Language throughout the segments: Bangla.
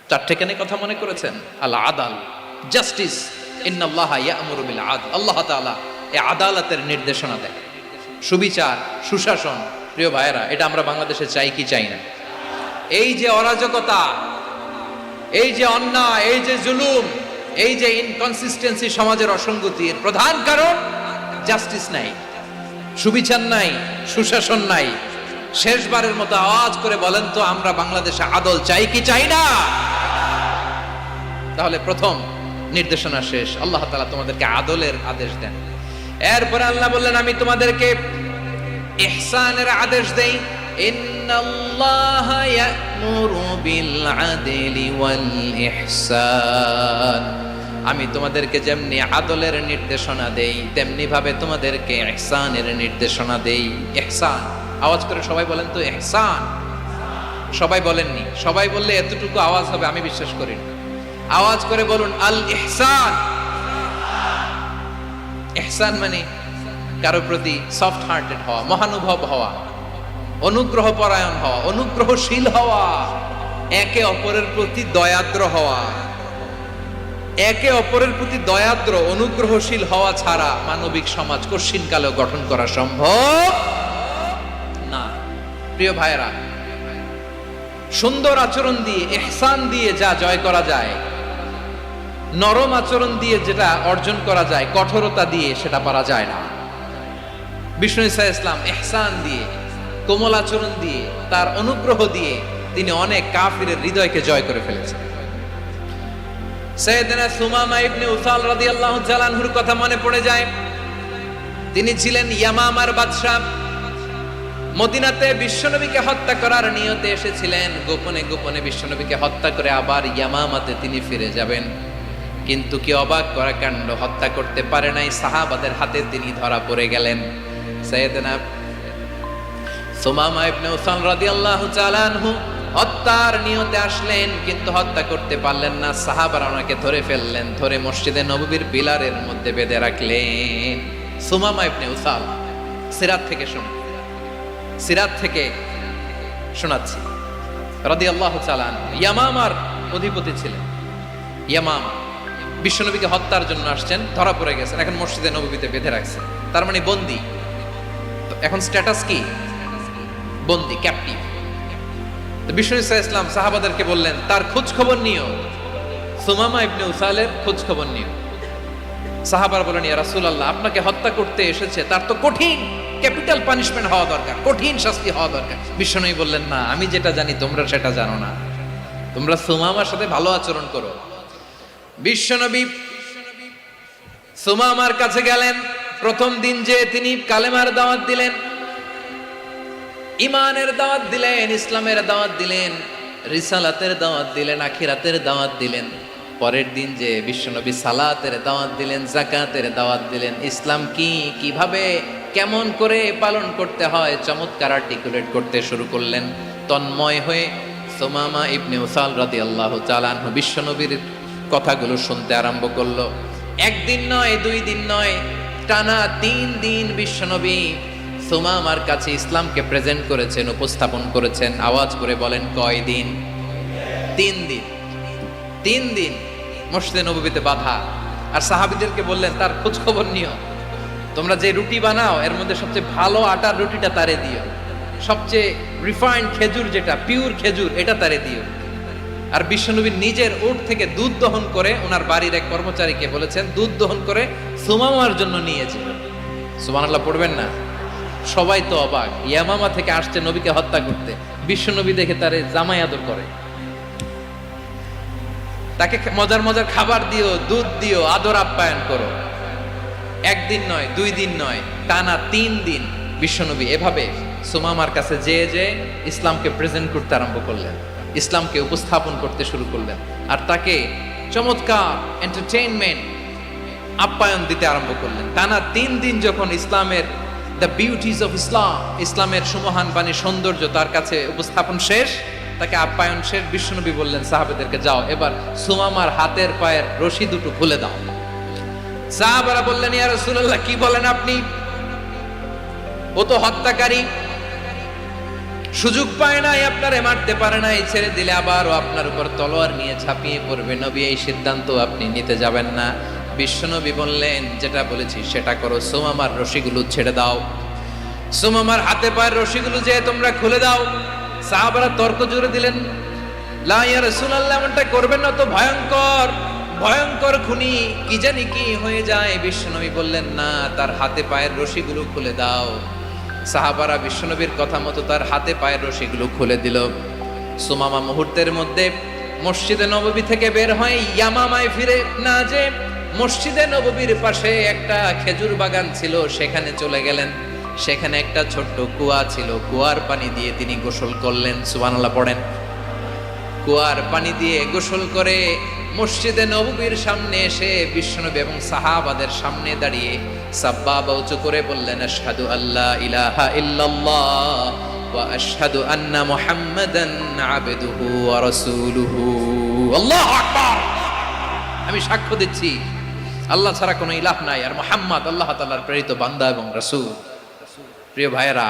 চারটে কেন কথা মনে করেছেন? আল আদাল, জাস্টিস। ইন্নাল্লাহা ইয়া'মুরু বিল আদল, আল্লাহ তাআলা এই আদালতের নির্দেশনা দেয়, সুবিচার, সুশাসন। প্রিয় ভাইয়েরা, এটা আমরা বাংলাদেশে চাই কি চাই না? এই যে অরাজকতা, এই যে অন্যায়, এই যে জুলুম, এই যে ইনকনসিস্টেন্সি, সমাজের অসঙ্গতির প্রধান কারণ জাস্টিস নাই, সুবিচার নাই, সুশাসন নাই। শেষবারের মতো আওয়াজ করে বলেন তো, আমরা বাংলাদেশে আদল চাই কি চাই না? তাহলে প্রথম নির্দেশনা শেষ, আল্লাহ তাআলা তোমাদেরকে আদলের আদেশ দেন। এরপরে আল্লাহ বললেন, আমি তোমাদেরকে ইহসানের আদেশ দেই। ইন্নাল্লাহা ইয়া'মুরু বিল আদলি ওয়াল ইহসান। আমি তোমাদেরকে যেমনি আদলের নির্দেশনা দেই, তেমনি ভাবে তোমাদেরকে ইহসানের নির্দেশনা দেই। ইহসান, আওয়াজ করে সবাই বলেন তো ইহসান। সবাই বলেননি, সবাই বললে এতটুকু আওয়াজ হবে আমি বিশ্বাস করি না। আওয়াজ করে বলুন আল ইহসান। ইহসান মানে কারো প্রতি সফট হার্টেড হওয়া, মহানুভব হওয়া, অনুগ্রহ পরায়ণ হওয়া, অনুগ্রহশীল হওয়া, একে অপরের প্রতি দয়াদ্র হওয়া। একে অপরের প্রতি দয়াদ্র, অনুগ্রহশীল হওয়া ছাড়া মানবিক সমাজ কশিনকালেও গঠন করা সম্ভব না। প্রিয় ভাইয়েরা, সুন্দর আচরণ দিয়ে, ইহসান দিয়ে যা জয় করা যায়, নরম আচরণ দিয়ে যেটা অর্জন করা যায়, কঠোরতা দিয়ে সেটা পারা যায় না। বিষ্ণু ঈসা ইসলাম ইহসান দিয়ে, কোমল আচরণ দিয়ে, তার অনুগ্রহ দিয়ে তিনি অনেক কাফিরের হৃদয়কে জয় করে ফেলেছেন। সাইয়েদনা সুমামা ইবনে উসাল রাদিয়াল্লাহু তাআলা আনহুর কথা মনে পড়ে যায়। তিনি ছিলেন ইয়ামামার বাদশা। মদিনাতে বিশ্বনবীকে হত্যা করার নিয়তে এসেছিলেন, গোপনে গোপনে বিশ্বনবীকে হত্যা করে আবার ইয়ামামাতে তিনি ফিরে যাবেন। কিন্তু কি অবাক করা কাণ্ড, হত্যা করতে পারে নাই, সাহাবাদের হাতে তিনি ধরা পড়ে গেলেন। সাইয়েদনা সুমামা ইবনে উসাল রাদিয়াল্লাহু তাআলা আনহু হত্যার নিয়তে আসলেন, কিন্তু হত্যা করতে পারলেন না। সাহাবারা ওনাকে ধরে ফেললেন, ধরে মসজিদে নববীর পিলারের মধ্যে বেঁধে রাখলেন। সুমামা ইবনে উসাল, সিরাত থেকে শুনুন, সিরাত থেকে শোনাচ্ছি। রাদিয়াল্লাহু তাআলা আনহু ইয়ামামার অধিপতি ছিলেন। ইয়ামামা বিশ্বনবীকে হত্যার জন্য আসছেন, ধরা পড়ে গেছেন, এখন মসজিদে নববীতে বেঁধে রাখছে, তার মানে বন্দী। তো এখন স্ট্যাটাস কি? বন্দী, ক্যাপটিভ। তো বিষ্ণু ঈসা ইসলাম সাহাবাদেরকে বললেন, তার খোঁজ খবর নিও, সুমামা ইবনে উসালের খোঁজ খবর নিও। সাহাবারা বলেন, ইয়া রাসূলুল্লাহ, আপনাকে হত্যা করতে এসেছে, তার তো কঠিন ক্যাপিটাল পানিশমেন্ট হওয়া দরকার, কঠিন শাস্তি হওয়া দরকার। বিশ্বনবী বললেন, না, আমি যেটা জানি তোমরা সেটা জানো না, তোমরা সুমামার সাথে ভালো আচরণ করো। বিশ্বনবী সুমামার কাছে গেলেন। প্রথম দিন যে তিনি কালেমার দাওয়াত দিলেন, ইমানের দাওয়াত দিলেন, ইসলামের দাওয়াত দিলেন, রিসালাতের দাওয়াত দিলেন, আখিরাতের দাওয়াত দিলেন। পরের দিন যে বিশ্বনবী সালাতের দাওয়াত দিলেন, যাকাতের দাওয়াত দিলেন, ইসলাম কি, কিভাবে, কেমন করে পালন করতে হয় চমৎকার আর্টিকুলেট করতে শুরু করলেন। তন্ময় হয়ে সুমামা ইবনে উসাল রাদিয়াল্লাহু তাআলা আনহু বিশ্বনবীর কথাগুলো শুনতে আরম্ভ করলো। একদিন নয়, দুই দিন নয়, টানা 3 দিন বিশ্বনবী সুমামার কাছে ইসলামকে প্রেজেন্ট করেছেন, উপস্থাপন করেছেন। আওয়াজ করে বলেন, কয় দিন? 3 দিন। 3 দিন মসজিদে নববীতে বাঁধা। আর সাহাবীদেরকে বললেন, তার খোঁজ খবর নিও, তোমরা যে রুটি বানাও এর মধ্যে সবচেয়ে ভালো আটার রুটিটা তারে দিও, সবচেয়ে রিফাইন্ড খেজুর, যেটা পিওর খেজুর, এটা তারে দিও। আর বিশ্বনবী নিজের উট থেকে দুধ দহন করে ওনার বাড়ির এক কর্মচারীকে বলেছেন, দুধ দহন করে সুমামার জন্য নিয়েছে। সুবহানাল্লাহ পড়বেন না? সবাই তো অবাক, ইয়ামামা থেকে আসছে নবীকে হত্যা করতে, বিশ্বনবী দেখে তারে জামাই আদর করে, তাকে মজার মজার খাবার দিও, দুধ দিও, আদর আপ্যায়ন করো। একদিন নয়, 2 দিন নয়, টানা 3 দিন বিশ্বনবী এভাবে সুমামার কাছে যে ইসলামকে প্রেজেন্ট করতে আরম্ভ করলেন, ইসলামকে উপস্থাপন করতে শুরু করলেন। আর তাকে চমৎকার এন্টারটেইনমেন্ট, আপ্যায়ন দিতে আরম্ভ করলেন। টানা 3 দিন যখন ইসলামের দ্য বিউটিজ অফ ইসলাম, ইসলামের সুমহান বাণী, সৌন্দর্য তার কাছে উপস্থাপন শেষ, তাকে আপ্যায়ন শেষ, বিশ্বনবী বললেন সাহাবাদেরকে, যাও এবার সুমামার হাতের পায়ের রশি দুটো খুলে দাও। সাহাবারা বললেন, ইয়া রাসূলুল্লাহ, কি বলেন আপনি? ও তো হত্যাকারী, সুযোগ পায় নাই, আপনারে মারতে পারে নাই, ছেড়ে দিলে আবারও আপনার উপর তলোয়ার নিয়ে ঝাঁপিয়ে পড়বে। নবী এই সিদ্ধান্ত আপনি নিতে যাবেন না। বিশ্বনবী বললেন, যেটা বলেছি সেটা করো, সুমামার রশিগুলো ছেড়ে দাও, সুমামার হাতে পায়ের রশিগুলো যে তোমরা খুলে দাও। সাহাবারা তর্ক জুড়ে দিলেন, লা ইয়া রাসূলুল্লাহ, এমনটা করবেন না, তো ভয়ঙ্কর ভয়ঙ্কর খুনি, কি জানি কি হয়ে যায়। বিশ্বনবী বললেন, না, তার হাতে পায়ের রশিগুলো খুলে দাও। সাহাবারা বিশ্বনবীর কথা মতো তার হাতে পায়ের রশিগুলো খুলে দিল। সুমামা মুহূর্তের মধ্যে মসজিদে নববী থেকে বের হয়, ইয়ামামায় ফিরে না যে মসজিদে নববীর পাশে একটা খেজুর বাগান ছিল, সেখানে চলে গেলেন। সেখানে একটা ছোট্ট কুয়া ছিল, কুয়ার পানি দিয়ে তিনি গোসল করলেন। সুবহানাল্লাহ পড়েন। কুয়ার পানি দিয়ে গোসল করে মসজিদে নববীর সামনে এসে বিশ্বনবী এবং সাহাবাদের সামনে দাঁড়িয়ে সাব্বাবা উঁচু করে বললেন, আশহাদু আল্লা ইলাহা ইল্লাল্লাহ ওয়া আশহাদু আন্না মুহাম্মাদান আবদুহু ওয়া রাসূলুহু। আল্লাহু আকবার। আমি সাক্ষ্য দিচ্ছি আল্লাহ ছাড়া কোনো ইলাহ নাই, আর মুহাম্মদ আল্লাহ তাআলার প্রেরিত বান্দা এবং রাসূল। প্রিয় ভাইয়েরা,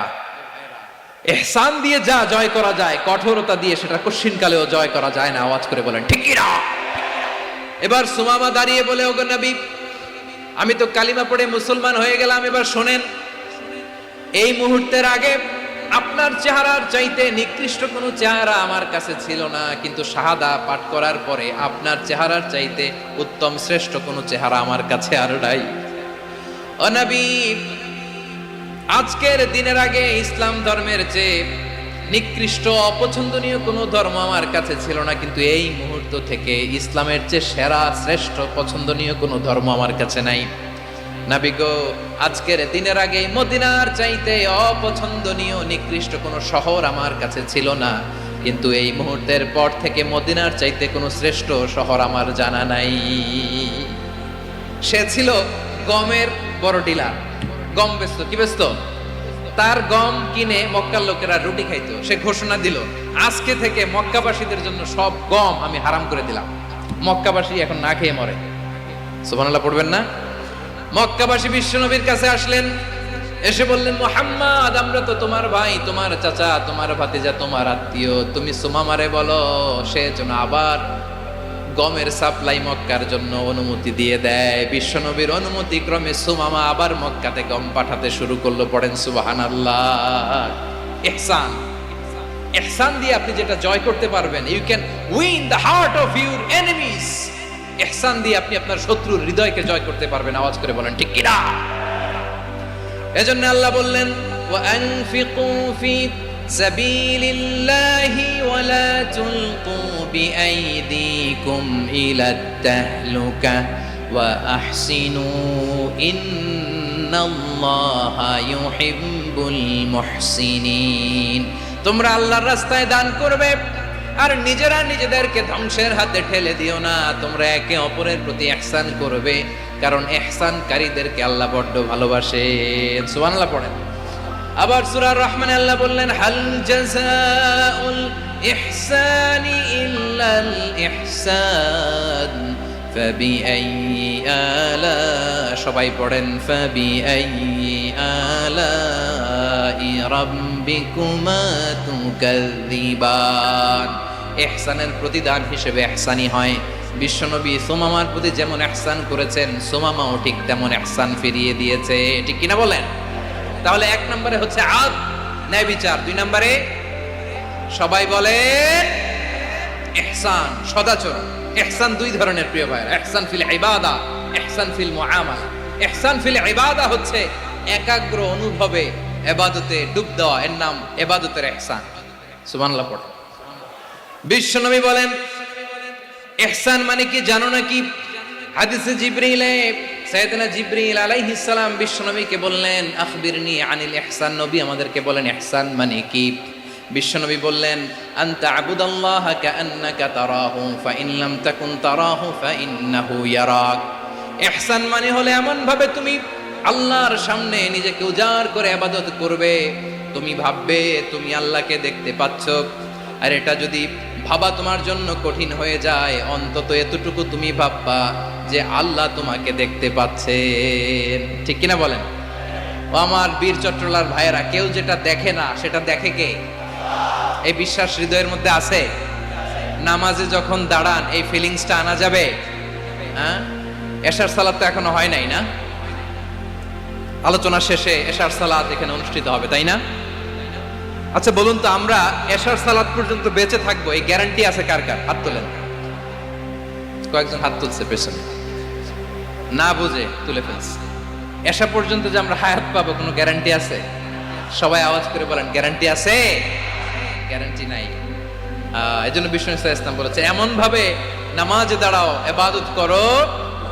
ইহসান দিয়ে যা জয় করা যায়, কঠোরতা দিয়ে সেটা কঠিনকালেও জয় করা যায় না। আওয়াজ করে বলেন ঠিক কি না? এবার সুমামা দাঁড়িয়ে বলে, ওগো নবী, আমি তো কালিমা পড়ে মুসলমান হয়ে গেলাম, এবার শোনেন, এই মুহূর্তের আগে আপনার চেহারার চাইতে নিকৃষ্ট কোনো চেহারা আমার কাছে ছিল না, কিন্তু শাহাদা পাঠ করার পরে আপনার চেহারার চাইতে উত্তম শ্রেষ্ঠ কোনো চেহারা আমার কাছে আর নাই। ও নবী, আজকের দিনের আগে ইসলাম ধর্মের চেয়ে নিকৃষ্ট অপছন্দনীয় কোনো ধর্ম আমার কাছে ছিল না, কিন্তু এই মুহূর্ত থেকে ইসলামের চেয়ে সেরা শ্রেষ্ঠ পছন্দনীয় কোনো ধর্ম আমার কাছে নাই। নবী গো, আজকের দিনের আগে মদিনার চাইতে অপছন্দনীয় নিকৃষ্ট কোনো শহর আমার কাছে ছিল না, কিন্তু এই মুহূর্তের পর থেকে মদিনার চাইতে কোনো শ্রেষ্ঠ শহর আমার জানা নাই। সে ছিল গমের বড় ডিলার, গম বেচতো। কি বেচতো? তার গম কিনে মক্কার লোকেরা রুটি খাইতো। সে ঘোষণা দিল, আজকে থেকে মক্কাবাসীদের জন্য সব গম আমি হারাম করে দিলাম, মক্কাবাসী এখন না খেয়ে মরে। সুবহানাল্লাহ পড়বেন না? মক্কাবাসী বিশ্বনবীর কাছে আসলেন, এসে বললেন, মুহাম্মদ, আমরা তো তোমার ভাই, তোমার চাচা, তোমার ভাতিজা, তোমার আত্মীয়, তুমি সুমামারে বলো সে যেন আবার গমের সাপ্লাই মক্কার জন্য অনুমতি দিয়ে দেয়। বিশ্বনবীর অনুমতি ক্রমে সুমামা আবার মক্কাতে গম পাঠাতে শুরু করলো। পড়েন সুবহানাল্লাহ। ইহসান, ইহসান দিয়ে আপনি যেটা জয় করতে পারবেন, you can win the heart of your enemies. ইহসান দিয়ে আপনি আপনার শত্রুর হৃদয়কে জয় করতে পারবেন। আওয়াজ করে বলেন ঠিক কি না? এজন্য আল্লাহ বললেন, ওয়া আনফিকু ফি সাবিলিল্লাহি ওয়া লা তুলকু বিআইদিকুম ইলাত তাহলুকা ওয়া আহসিনু ইন্নাল্লাহা ইউহিব্বুল মুহসিনিন। তোমরা আল্লাহর রাস্তায় দান করবে আর নিজেরা নিজেদেরকে ধ্বংসের হাতে ঠেলে দিও না। তোমরা একে অপরের প্রতি ইহসান করবে, কারণ ইহসানকারীদেরকে আল্লাহ বড্ড ভালোবাসেন। সুবহানাল্লাহ পড়েন। আবার সূরা রহমানে আল্লাহ বললেন, হাল জাযাউল ইহসানি ইল্লাল ইহসান ফাবিআইয়ি আলা, সবাই পড়েন, ফাবিআইয়ি আলাই রাব্বিকুমা তুকাযযিবান। ইহসানের প্রতিদান হিসেবে ইহসানি হয়। বিশ্বনবী সুমামার প্রতি যেমন ইহসান করেছেন, সুমামাও ঠিক তেমন ইহসান ফিরিয়ে দিয়েছে। ঠিক কিনা বলেন? তাহলে এক নম্বরে হচ্ছে আদ, ন্যায় বিচার। দুই নম্বরে সবাই বলে ইহসান, সদাচরণ। ইহসান দুই ধরনের প্রিয় ভাইরা, ইহসান ফিল ইবাদা, ইহসান ফিল মুআমালা। ইহসান ফিল ইবাদা হচ্ছে একাগ্র অনুভবে ইবাদতে ডুব দেওয়া, এর নাম ইবাদতের ইহসান। সুবহানাল্লাহ পড়ো। বিশ্বনবী বলেন, ইহসান মানে কি জানো নাকি? হাদিসে জিবরিলে সাইয়েদনা জিবরিল আলাইহিস সালাম বিশ্বনবীকে বললেন, আখবিরনি আনিল ইহসান। নবী আমাদেরকে বলেন ইহসান মানে কি? বিশ্বনবী বললেন, আনতা আবুদাল্লাহা কাআন্নাকা তারাহু ফাইন লাম তাকুন তারাহু ফাইন্নাহু ইয়ারাক। ইহসান মানে হলো এমন ভাবে তুমি আল্লাহর সামনে নিজেকে উজাড় করে ইবাদত করবে, তুমি ভাববে তুমি আল্লাহকে দেখতে পাচ্ছ। আর এটা যদি ভাবা তোমার জন্য কঠিন হয়ে যায়, অন্তত এতটুকু তুমি ভাববা যে আল্লাহ তোমাকে দেখতে পাচ্ছেন। ঠিক কিনা বলেন? ও আমার বীর চট্টলার ভাইয়েরা, কেউ যেটা দেখে না সেটা দেখে কে? এই বিশ্বাস হৃদয়ের মধ্যে আছে? নামাজে যখন দাঁড়ান এই ফিলিংসটা আনা যাবে? হ্যাঁ, এশার সালাত তো এখনো হয় নাই না? আলোচনা শেষে এশার সালাত এখানে অনুষ্ঠিত হবে, তাই না? আচ্ছা বলুন তো, আমরা এশার সালাত পর্যন্ত বেঁচে থাকবো এই গ্যারান্টি আছে কার কার? হাত তোলেন। কয়েকজন হাত তুলছে পেছনে, না বুঝে তুলে ফেলছে। এশা পর্যন্ত যে আমরা হায়াত পাবো কোনো গ্যারান্টি আছে? সবাই আওয়াজ করে বলেন, গ্যারান্টি আছে? গ্যারান্টি নাই। এজন্য বিষ্ণু ইসলাম বলেছে, এমন ভাবে নামাজে দাঁড়াও, ইবাদত করো,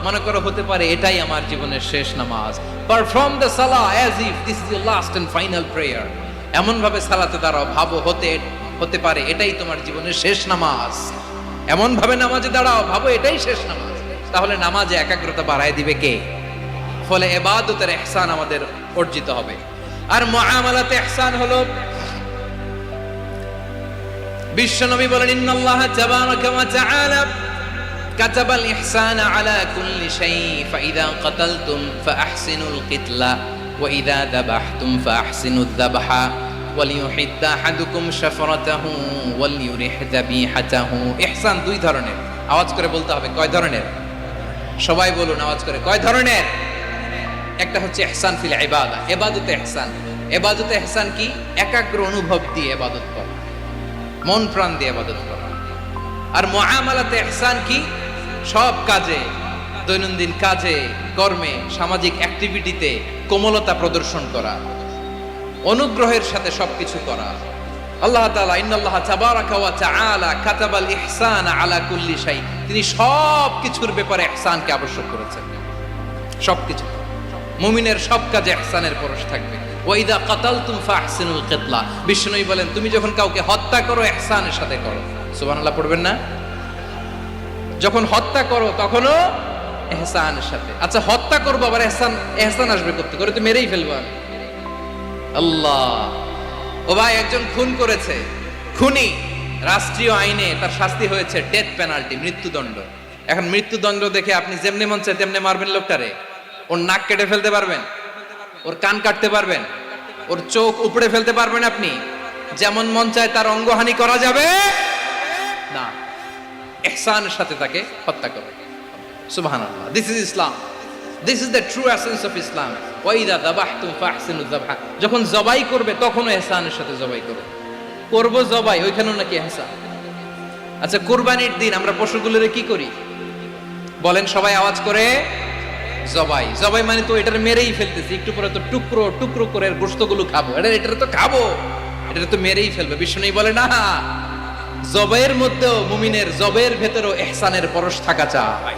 মনে করো হতে পারে এটাই আমার জীবনের শেষ নামাজ। পারফর্ম দ্য সালাহ as if this is your last and final prayer. এমন ভাবে সালাতে দাঁড়াও, ভাবো হতে পারে এটাই তোমার জীবনের শেষ নামাজ। এমন ভাবে নামাজে দাঁড়াও, ভাবো এটাই শেষ নামাজ। তাহলে নামাজে একাগ্রতা বাড়ায় দিবে কে? ফলে ইবাদতের ইহসান আমাদের অর্জিত হবে। আর মুআমালাতে ইহসান হলো, বিশ্বনবী বলেন, ইন্নাল্লাহা তাবারাকা ওয়া তাআলা কাতাবাল ইহসানা আলা কুল্লি শাই, ফাইযা কাতালতুম ফাআহসিনুল কিতলা ওয়া ইযা যাবাহতুম ফাআহসিনুদ যাবহা ওয়ালিয়ুহিদ্দা আহাদুকুম শাফরাতাহু ওয়ালিয়ুরিহ যাবিহাতাহু। ইহসান দুই ধরনের, আওয়াজ করে বলতে হবে। কয় ধরনের? সবাই বলুন আওয়াজ করে, কয় ধরনের? একটা হচ্ছে ইহসান ফিল ইবাদা, ইবাদতে ইহসান। ইবাদতে ইহসান কি? একাগ্র অনুভব দিয়ে ইবাদত করা, মন প্রাণ দিয়ে ইবাদত করা। আর মুআমালাতে ইহসান কি? সব কাজে, দৈনন্দিন কাজে, কর্মে, সামাজিক অ্যাক্টিভিটিতে কোমলতা প্রদর্শন করা, অনুগ্রহের সাথে সবকিছু করা। আল্লাহ তাআলা ইন্নাল্লাহা তাবারাকা ওয়া তাআলা কাতাবাল ইহসানা আলা কুল্লি শাই, তিনি সব কিছুর ব্যাপারে ইহসানকে আবশ্যক করেছেন। সবকিছু, মুমিনের সব কাজে ইহসানের পরশ থাকবে। ওয়া ইযা কাতালতুম ফাহসিনুল কিতলা, বিষ্ণুই বলেন তুমি যখন কাউকে হত্যা করো ইহসানের সাথে করো। সুবহানাল্লাহ পড়বেন না? যখন হত্যা করো তখনও ইহসানের সাথে। আচ্ছা হত্যা করবো আবার ইহসান আসবে করতে করে, তো মেরেই ফেলবো আমি। আল্লাহ, ও ভাই একজন খুন করেছে, খুনি, রাষ্ট্রীয় আইনে তার শাস্তি হয়েছে ডেথ পেনাল্টি, মৃত্যুদণ্ড। এখন মৃত্যুদণ্ড দেখে আপনি যেমনি মন চায় তেমনি মারবেন লোকটারে? ওর নাক কেটে ফেলতে পারবেন? ওর কান কাটতে পারবেন? ওর চোখ উপড়ে ফেলতে পারবেন আপনি? যেমন মন চায় তার অঙ্গহানি করা যাবে না। ইহসানের সাথে তাকে হত্যা করে। সুবহানাল্লাহ, this is Islam, this is the true essence of Islam. ওয়া ইযা যাবাহতুম ফাহসিনুয যাবহা, যখন জবাই করবে তখনও ইহসানের সাথে জবাই করো। করব জবাই, ওইখানেও নাকি ইহসান। আচ্ছা কুরবানির দিন আমরা পশুগুলোরে কি করি বলেন সবাই আওয়াজ করে? জবাই। জবাই মানে তো এটার মেরেই ফেলতেছি, একটু পরে তো টুকরো টুকরো করে গোশতগুলো খাবো, এটা তো খাবো, এটা তো মেরেই ফেলবে। বিষ্ণু বলে না, জবাইয়ের মধ্যেও, মুমিনের জবাইয়ের ভেতরেও ইহসানের পরশ থাকা চাই।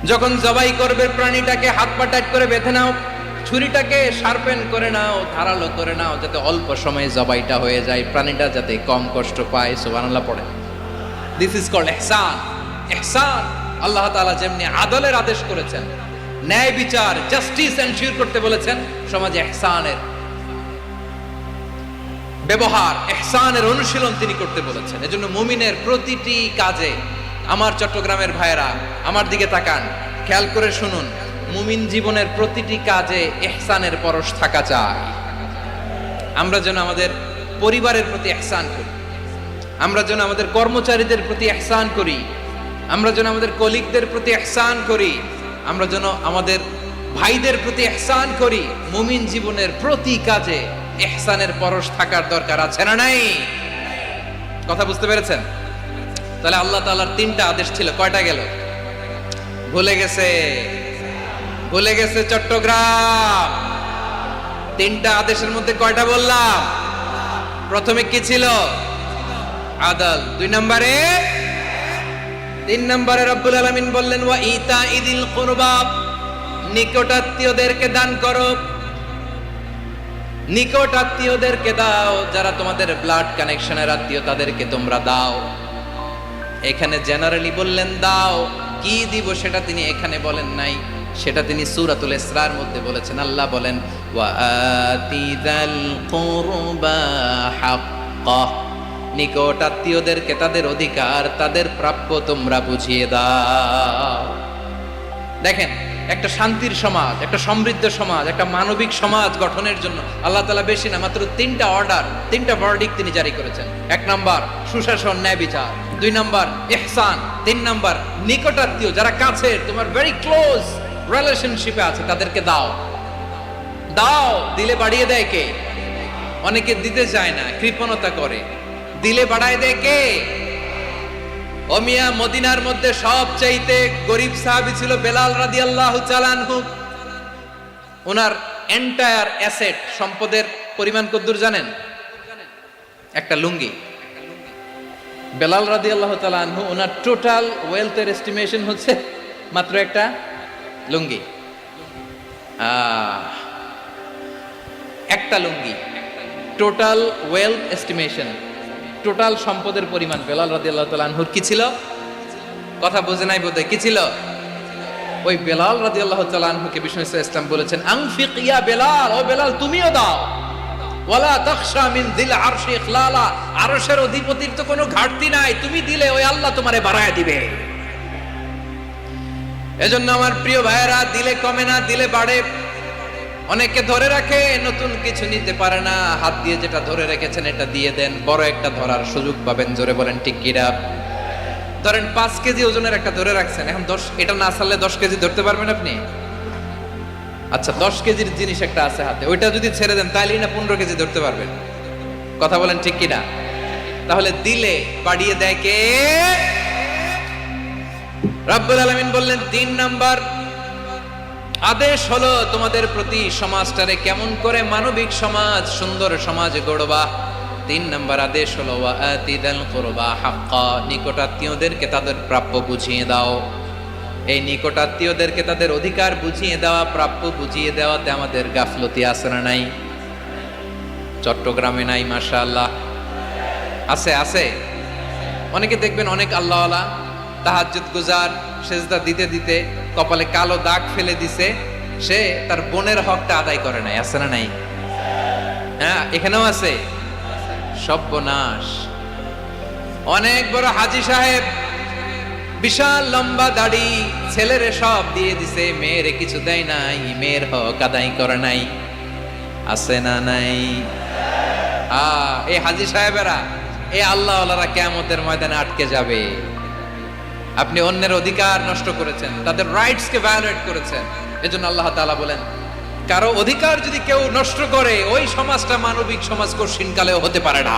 যখন জবাই করবে প্রাণীটাকে হাত পা টাইট করে বেঁধে নাও, ছুরিটাকে শার্পেন করে নাও, ধারালো করে নাও, যাতে অল্প সময়ে জবাইটা হয়ে যায়, প্রাণীটা যাতে কম কষ্ট পায়। সুবহানাল্লাহ পড়ে। দিস ইজ কল্ড ইহসান। ইহসান আল্লাহ তাআলা যেমনি আদলের আদেশ করেছেন, ন্যায় বিচার, জাস্টিস এনশিওর করতে বলেছেন, সমাজে ইহসানের ব্যবহার, ইহসানের অনুশীলন তিনি করতে বলেছেন। এজন্য মুমিনের প্রতিটি কাজে, আমার চট্টগ্রামের ভাইয়েরা আমার দিকে তাকান, খেয়াল করে শুনুন, মুমিন জীবনের প্রতিটি কাজে ইহসানের পরশ থাকা চাই। আমরা যেন আমাদের পরিবারের প্রতি ইহসান করি, আমরা যেন আমাদের কর্মচারীদের প্রতি ইহসান করি, আমরা যেন আমাদের কলিগদের প্রতি ইহসান করি, আমরা যেন আমাদের ভাইদের প্রতি ইহসান করি। মুমিন জীবনের প্রতি কাজে ইহসানের পরশ থাকার দরকার আছে না নাই? কথা বুঝতে পেরেছেন? তাহলে আল্লাহ তাআলার তিনটা আদেশ ছিল, কয়টা গেল? ভুলে গেছে, ভুলে গেছে চট্টগ্রাম। তিনটা আদেশের মধ্যে কয়টা বললাম? প্রথমে কি ছিল? আদল। দুই নম্বরে, তিন নম্বরে রব্বুল আলামিন বললেন ওয়া ইতা ইদিল কুরবা, নিকটাত্মীয়দেরকে দান করো, নিকটাত্মীয়দেরকে দাও, যারা তোমাদের ব্লাড কানেকশনের আত্মীয় তাদেরকে তোমরা দাও। এখানে জেনারেলি বললেন দাও, কি দিব সেটা তিনি এখানে বলেন নাই, সেটা তিনি সূরাতুল ইসরার মধ্যে বলেছেন। আল্লাহ বলেন ওয়া আতিযাল কুরবা হাক্কাহ, নিকট আত্মীয়দেরকে তাদের অধিকার, তাদের প্রাপ্য তোমরা বুঝিয়ে দাও। দেখেন একটা শান্তির সমাজ, একটা সমৃদ্ধ সমাজ, একটা মানবিক সমাজ গঠনের জন্য আল্লাহ তাআলা বেশি না মাত্র তিনটা অর্ডার, তিনটা ভার্ডিক্ট তিনি জারি করেছেন। 1 নাম্বার সুশাসন, ন্যায় বিচার। 2 নাম্বার ইহসান। 3 নাম্বার নিকটাত্মীয়, যারা কাছের, তোমার ভেরি ক্লোজ রিলেশনশিপে আছে, তাদেরকে দাও। দাও, দিলে বাড়িয়ে দেয় কে? অনেকে দিতে চায় না, কৃপণতা করে। দিলে বাড়ায় দেয় কে? ও মিয়া, মদিনার মধ্যে সবচাইতে গরিব সাহাবী ছিল বেলাল রাদিয়াল্লাহু তাআলা আনহু। ওনার এন্টায়ার অ্যাসেট, সম্পদের পরিমাণ কতদূর জানেন? একটা লুঙ্গি। বেলাল রাদিয়াল্লাহু তাআলা আনহু, ওনার টোটাল ওয়েলথের এস্টিমেশন হচ্ছে মাত্র একটা লুঙ্গি। একটা লুঙ্গি, টোটাল ওয়েলথ এস্টিমেশন, টোটাল সম্পদের পরিমাণ বেলাল রাদিয়াল্লাহু তাআলা আনহুর কি ছিল? কথা বোঝে নাই বোধহয়। কি ছিল? ওই বেলাল রাদিয়াল্লাহু তাআলা আনহুকে বিষ্ণু ইসলাম বলেছেন, আনফিক ইয়া বেলাল, ও বেলাল তুমিও দাও। ওয়ালা তাখশা মিন যিল আরশি ইখলালা, আরশের অধিপতির তো কোনো ঘাটতি নাই, তুমি দিলে ওই আল্লাহ তোমারে বাড়ায় দিবে। এজন্য আমার প্রিয় ভাইয়েরা, দিলে কমে না, দিলে বাড়ে। অনেকে ধরে রাখে, নতুন কিছু নিতে পারে না, হাত দিয়ে যেটা ধরে রেখেছেন এটা দিয়ে দেন, বড় একটা ধরার সুযোগ পাবেন। জোরে বলেন ঠিক কিনা? ধরেন 5 কেজি ওজনের একটা ধরে রাখছেন, এখন 10, এটা না ছাড়লে 10 কেজি ধরতে পারবেন আপনি? আচ্ছা, 10 কেজির জিনিস একটা আছে হাতে, ওইটা যদি ছেড়ে দেন তাইলেই না 15 কেজি ধরতে পারবেন। কথা বলেন ঠিক কিনা? তাহলে দিলে বাড়িয়ে দেয় কে? রব্বুল আলামিন বললেন 3 নাম্বার আদেশ হলো তোমাদের প্রতি সমাজটারে কেমন করে মানবিক সমাজ, সুন্দর সমাজ গড়বা। 3 নাম্বার আদেশ হলো ওয়াতিদাল কুরবা হাক্কা, নিকটাত্মীয়দেরকে তাদের প্রাপ্য বুঝিয়ে দাও। এই নিকটাত্মীয়দেরকে তাদের অধিকার বুঝিয়ে দেওয়া, প্রাপ্য বুঝিয়ে দেওয়াতে আমাদের গাফলতি আছে না নাই? চট্টগ্রামে নাই? মাশাআল্লাহ আছে, আছে। অনেকে দেখবেন অনেক আল্লাহওয়ালা, তাহাজ্জুদ গুজার, সেজদা দিতে দিতে কপালে কালো দাগ ফেলে দিছে, সে তার বোনের হকটা আদায় করে নাই। আছে না নাই? হ্যাঁ, এখানেও আছে। সর্বনাশ। অনেক বড় হাজী সাহেব, বিশাল লম্বা দাড়ি, ছেলেরে সব দিয়ে দিছে, মেয়েরে কিছু দেয় নাই, মেয়ের হক আদায় করে নাই। আছে না নাই? এই হাজী সাহেবেরা, এই আল্লাহওয়ালারা কিয়ামতের ময়দানে আটকে যাবে। আপনি অন্যের অধিকার নষ্ট করেছেন, তাদের রাইটস কে ভায়োলেট করেছেন। এজন্য আল্লাহ তাআলা বলেন, কারো অধিকার যদি কেউ নষ্ট করে, ওই সমাজটা মানবিক সমাজ কঠিনকালেও হতে পারে না।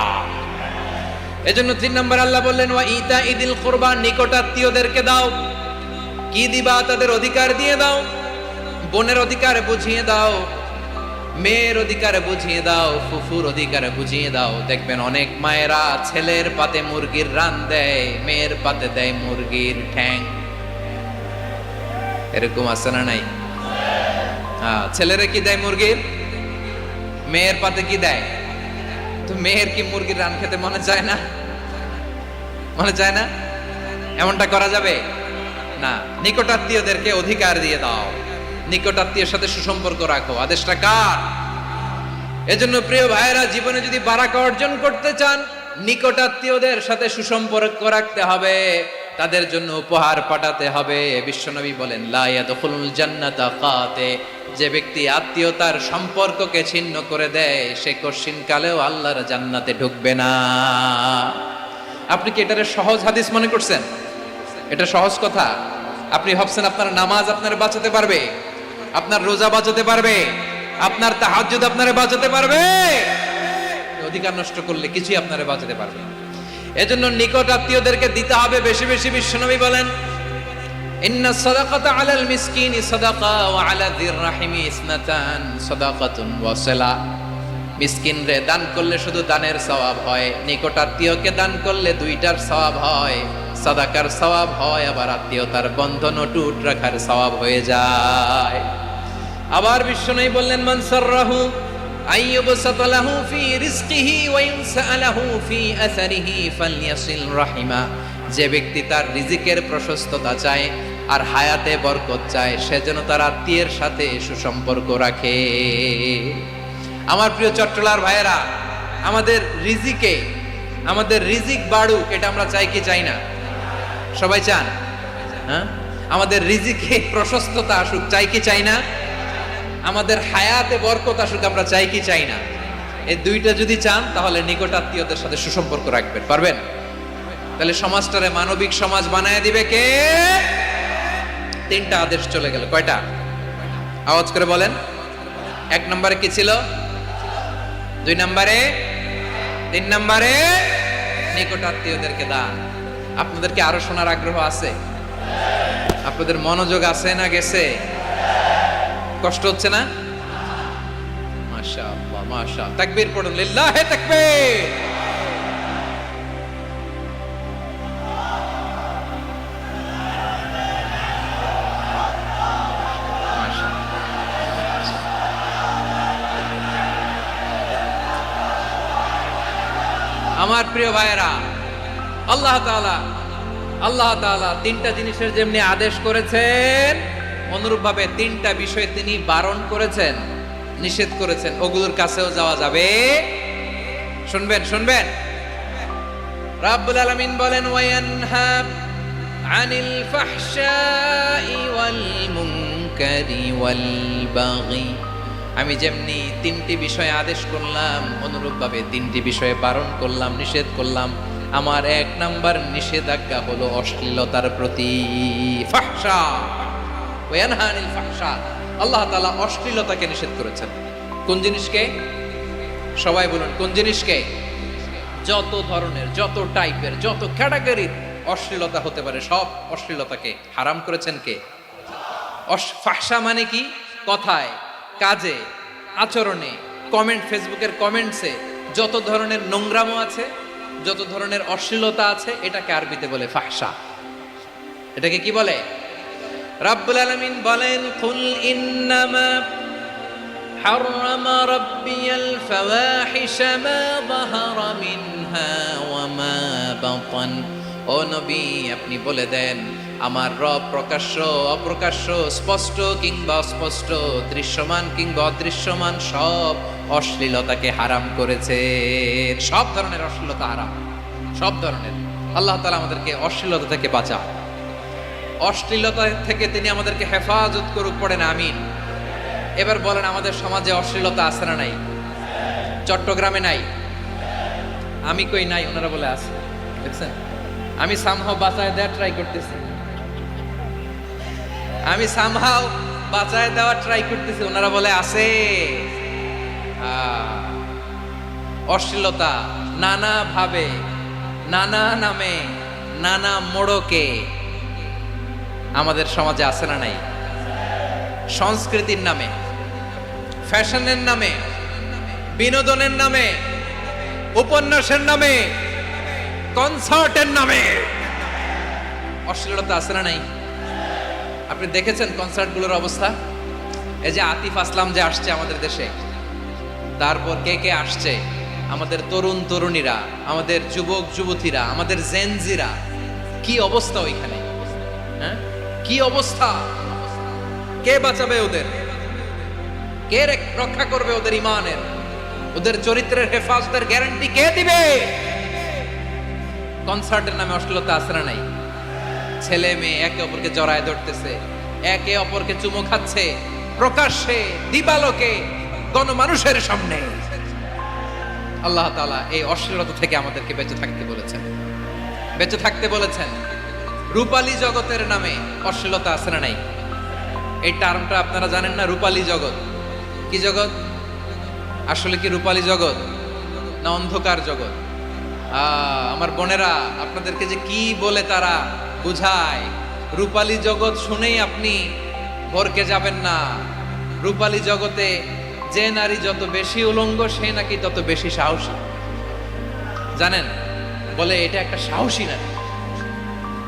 এজন্য 3 নম্বর আল্লাহ বললেন, ওয়া ইতা ইদিল কুরবা, নিকটাত্মীয়দেরকে দাও। কি দিবা? তাদের অধিকার দিয়ে দাও। বোনের অধিকার বুঝিয়ে দাও, মেয়ের অধিকার বুঝিয়ে দাও, ফুফুর অধিকার বুঝিয়ে দাও। দেখবেন অনেক মায়েরা ছেলের পাতে মুরগির রান দেয়, মেয়ের পাতে দেয় মুরগির ঠ্যাং। এরকম আছে না নাই? ছেলেরা কি দেয়? মুরগির। মেয়ের পাতে কি দেয়? তো মেয়ের কি মুরগির রান খেতে মনে চায় না? মনে চায় না? এমনটা করা যাবে না। নিকটাত্মীয়দেরকে অধিকার দিয়ে দাও, নিকটাত্মীয়ের সাথে সুসম্পর্ক রাখো। আদেশটা কার? এজন্য প্রিয় ভাইয়েরা, জীবনে যদি বারাকা অর্জন করতে চান, নিকটাত্মীয়দের সাথে সুসম্পর্ক রাখতে হবে, তাদের জন্য উপহার পাঠাতে হবে। বিশ্বনবী বলেন, লা ইয়াদখুলুল জান্নাতা কাতে, যে ব্যক্তি আত্মীয়তার সম্পর্ককে ছিন্ন করে দেয়, সে কঠিনকালেও আল্লাহর জান্নাতে ঢুকবে না। আপনি কি এটারে সহজ হাদিস মনে করছেন? এটা সহজ কথা? আপনি ভাবছেন আপনার নামাজ আপনার বাঁচাতে পারবে, আপনার রোজা বাঁচাতে পারবে, আপনার তাহাজ্জুদ আপনারে বাঁচাতে পারবে? অধিকার নষ্ট করলে কিছুই আপনারে বাঁচাতে পারবে না। এজন্য নিকট আত্মীয়দেরকে দিতে হবে বেশি বেশি। বিশ্বনবী বলেন, ইন্নাস সাদাকাতা আলাল মিসকিনি সাদাকা ওয়া আলা যির রাহিমি ইসনাতান সাদাকাতুন ওয়া সালা। মিসকিনরে দান করলে শুধু দানের সওয়াব হয়, নিকট আত্মীয়কে দান করলে 2টার সওয়াব হয়। সাদাকার সওয়াব হয়, আবার আত্মীয়তার বন্ধন অটুট রাখার সওয়াব হয়ে যায়। আবার বিশ্বনবী বললেন, মান সাররাহু আইয়ুবসাতা লাহু ফি রিজকিহি ওয়া ইনসালাহু ফি আসারিহি ফালইয়াসিল রাহিমা। যে ব্যক্তি তার রিজিকের প্রশস্ততা চায় আর হায়াতে বরকত চায়, সে যেন তার আত্মীয়ের সাথে সুসম্পর্ক রাখে। আমার প্রিয় চট্টলার ভাইয়েরা, আমাদের রিজিক বাড়ুক, এটা আমরা চাই কি চাই না? সবাই চান? হ্যাঁ, আমাদের রিজিকে প্রশস্ততা আসুক, চাই কি চাই না? আমাদের হায়াতে বরকত আসুক, আমরা চাই কি চাই না? এই দুইটা যদি চান তাহলে নিকট আত্মীয়দের সাথে সুসম্পর্ক রাখবেন, পারবেন? তাহলে সমাজটারে মানবিক সমাজ বানায় দিবে কে? তিনটা আদেশ চলে গেল। কয়টা? আওয়াজ করে বলেন। 1 নম্বরে কি ছিল? 2 নম্বরে, 3 নম্বরে নিকট আত্মীয়দেরকে দান। আপনাদেরকে আরো শোনার আগ্রহ আছে? আপনাদের মনোযোগ আছে না গেছে? কষ্ট হচ্ছে না? মাশাআল্লাহ, মাশাআল্লাহ। তাকবীর পড়ুন, লিল্লাহি তাকবীর। আমার প্রিয় ভাইয়েরা, আল্লাহ তাআলা তিনটা জিনিসের যেমনি আদেশ করেছেন, অনুরূপভাবে তিনটা বিষয়ে তিনি বারণ করেছেন, নিষেধ করেছেন। ওগুলোর কাছেও যাওয়া যাবে। শুনবেন। রাব্বুল আলামিন বলেন, ওয়ায়ানহা আনিল ফাহশাই ওয়াল মুনকারি ওয়াল বাগি। আমি যেমনি তিনটি বিষয়ে আদেশ করলাম, অনুরূপভাবে তিনটি বিষয়ে বারণ করলাম, নিষেধ করলাম। আমার 1 নাম্বার নিষেধাজ্ঞা হলো অশ্লীলতার প্রতি। ফাহশা, ওয়ায়ানহা আনিল ফাহশা। আল্লাহ তাআলা অশ্লীলতাকে নিষেধ করেছেন। কোন জিনিসকে? সবাই বলুন, কোন জিনিসকে? যত ধরনের, যত টাইপের, যত ক্যাটাগরির অশ্লীলতা হতে পারে, সব অশ্লীলতাকে হারাম করেছেন কে? ফাহশা মানে কি? কথায়, কাজে, আচরণে, কমেন্ট, ফেসবুকের কমেন্টসে যত ধরনের নোংরামো আছে, যত ধরনের অশ্লীলতা আছে, এটাকে আরবিতে বলে ফাহশা। এটাকে কি বলে? রাব্বুল আলামিন বলেন, কুল ইন্নামা হাররামা রাব্বিয়াল ফাওয়াহিশা মা যাহারা মিনহা ওয়া মা বাতান। ও নবী, আপনি বলে দেন, আমার রব প্রকাশ্য, অপ্রকাশ্য, স্পষ্ট কিংবা অস্পষ্ট, দৃশ্যমান কিংবা অদৃশ্যমান সব অশ্লীলতাকে হারাম করেছে। সব ধরনের অশ্লীলতা হারাম, সব ধরনের। আল্লাহ তাআলা আমাদেরকে অশ্লীলতা থেকে বাঁচান। অশ্লীলতা থেকে তিনি আমাদেরকে হেফাজত করুক, পড়েন আমিন। এবার বলেন, আমাদের সমাজে অশ্লীলতা আছে না নাই? চট্টগ্রামে নাই? আমি কই নাই, ওনারা বলে আছে। দেখছেন, আমি সামহাও বাঁচায় দেওয়ার ট্রাই করতেছি, ওনারা বলে আছে। অশ্লীলতা নানা ভাবে, নানা নামে, নানা মোড়কে আমাদের সমাজে আছে না নাই? সংস্কৃতির নামে, ফ্যাশনের নামে, বিনোদনের নামে, উপন্যাসের নামে, কনসার্টের নামে অশ্লীলতা আছে না নাই? আপনি দেখেছেন কনসার্টগুলোর অবস্থা? এই যে আতিফ আসলাম যে আসছে আমাদের দেশে, তারপর কে কে আসছে, আমাদের তরুণ তরুণীরা, আমাদের যুবক যুবতীরা, আমাদের জেনজিরা, কি অবস্থা ওইখানে? হ্যাঁ, কি অবস্থা? কে বাঁচাবে ওদের? কে রক্ষা করবে ওদের ইমানের, ওদের চরিত্রের হেফাজতের গ্যারান্টি কে দিবে? কনসার্টের নামে অশ্লীলতা আছে না নাই? ছেলে মেয়ে একে অপরকে জড়ায় ধরতেছে, একে অপরকে চুমো খাচ্ছে, প্রকাশ্যে, দিবালোকে, গণমানুষের সামনে। আল্লাহ তাআলা এই অশ্লীলতা থেকে আমাদেরকে বেঁচে থাকতে বলেছেন, বেঁচে থাকতে বলেছেন। রূপালী জগতের নামে অশ্লীলতা আছে না নাই? এই টার্মটা আপনারা জানেন না? রূপালী জগৎ কি জগৎ? আসলে কি রূপালী জগৎ না অন্ধকার জগৎ? আমার বোনেরা, আপনাদেরকে যে কি বলে তারা বুঝায়, রূপালী জগৎ শুনেই আপনি ভরকে যাবেন না। রূপালী জগতে যে নারী যত বেশি উলঙ্গ, সে নাকি তত বেশি সাহসী। জানেন, বলে এটা একটা সাহসী নারী,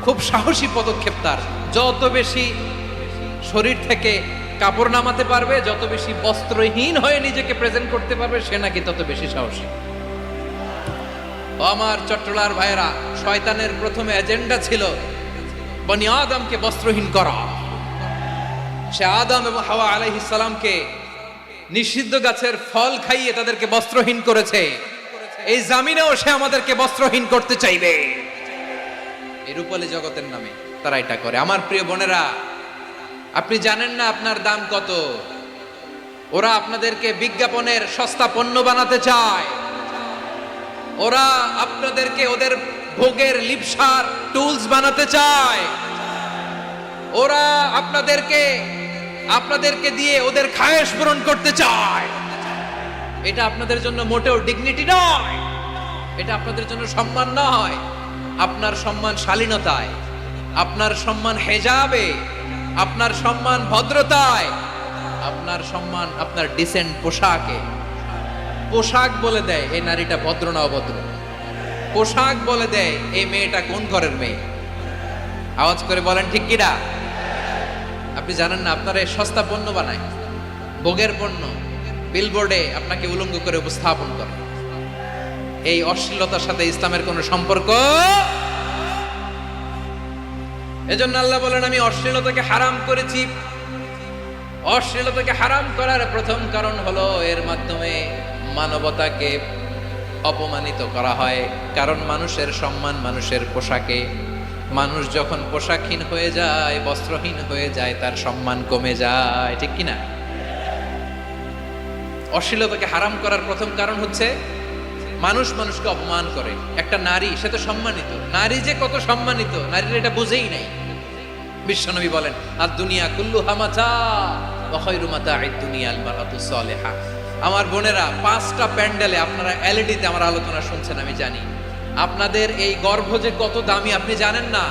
খুব সাহসী পদক্ষেপ তার। যত বেশি শরীর থেকে কাপড় নামাতে পারবে, যত বেশি বস্ত্রহীন হয়ে নিজেকে প্রেজেন্ট করতে পারবে, সে নাকি তত বেশি সাহসী। আমার চট্টলার ভাইয়েরা, শয়তানের প্রথমে এজেন্ডা ছিল বনি আদমকে বস্ত্রহীন করা। সে আদম এবং হাওয়া আলাইহিস সালামকে নিষিদ্ধ গাছের ফল খাইয়ে তাদেরকে বস্ত্রহীন করেছে। এই জামিনেও সে আমাদেরকে বস্ত্রহীন করতে চাইবে, এই রূপালী জগতের নামে। তারা এটা করে। আমার প্রিয় বোনেরা, আপনি জানেন না আপনার দাম কত। ওরা আপনাদেরকে বিজ্ঞাপনের সস্তা পণ্য বানাতে চায়। ওরা আপনাদেরকে ওদের ভোগের লিপসার টুলস বানাতে চায়। ওরা আপনাদেরকে দিয়ে ওদের খায়েশ পূরণ করতে চায়। এটা আপনাদের জন্য মোটেও ডিগনিটি নয়, এটা আপনাদের জন্য সম্মান নয়। আপনার সম্মান শালীনতায়, আপনার সম্মান হেজাবে, আপনার সম্মান ভদ্রতায়, আপনার সম্মান আপনার ডিসেন্ট পোশাকে। পোশাক বলে দেয় এই নারীটা ভদ্র না অভদ্র। পোশাক বলে দেয় এই মেয়েটা কোন ঘরের মেয়ে। আওয়াজ করে বলেন ঠিক কিনা? আপনি জানেন না আপনারা এই সস্তা পণ্য বানায়, ভোগের পণ্য, বিলবোর্ডে আপনাকে উলঙ্গ করে উপস্থাপন করে। এই অশ্লীলতার সাথে ইসলামের কোনো সম্পর্ক। এজন্য আল্লাহ বলেন আমি অশ্লীলতাকে হারাম করেছি। অশ্লীলতাকে হারাম করার প্রথম কারণ হলো এর মাধ্যমে মানবতাকে অপমানিত করা হয়। কারণ মানুষের সম্মান মানুষের পোশাকে। মানুষ যখন পোশাকহীন হয়ে যায়, বস্ত্রহীন হয়ে যায়, তার সম্মান কমে যায়, ঠিক কিনা? অশ্লীলতাকে হারাম করার প্রথম কারণ হচ্ছে মানুষ মানুষকে অপমান করে। একটা নারী, সে তো সম্মানিত। নারী যে কত সম্মানিত, নারীর এটা বুঝেই নাই। বিশ্বনবী বলেন আর দুনিয়া কুল্লুহা মাতা ওয়া খায়রু মাতা'আদ দুনিয়া আল মারআতুস সালিহা। আমার বোনেরা, 5টা প্যান্ডেলে আপনারা এলইডিতে আমার আলোচনা শুনছেন, আমি জানি। আপনাদের এই গর্ভ যে কত দামি আপনি জানেন না।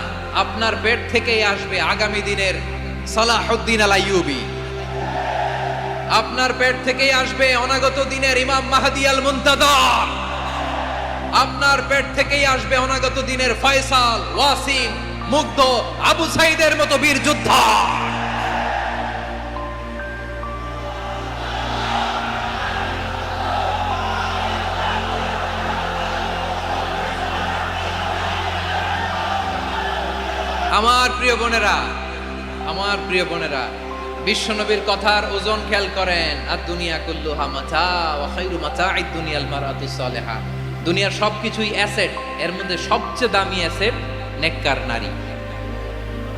আপনার পেট থেকেই আসবে আগামী দিনের সালাহুদ্দিন আল আইয়ুবী। আপনার পেট থেকেই আসবে অনাগত দিনের ইমাম মাহদী আল মুনতাযর। আপনার পেট থেকেই আসবে অনাগত দিনের ফয়সাল, ওয়াসিম, মুগ্ধ, আবু সাইদের মতো বীর যোদ্ধা। আমার প্রিয় বোনেরা, আমার প্রিয় বোনেরা, বিশ্বনবীর কথার ওজন খেয়াল করেন। আর দুনিয়া কুল্লুহা মাতা ওয়া খায়রু মাতা'আদ দুনিয়াল মারআতুস সালিহা। দুনিয়ার সবকিছুই অ্যাসেট, এর মধ্যে সবচেয়ে দামি অ্যাসেট নেককার নারী।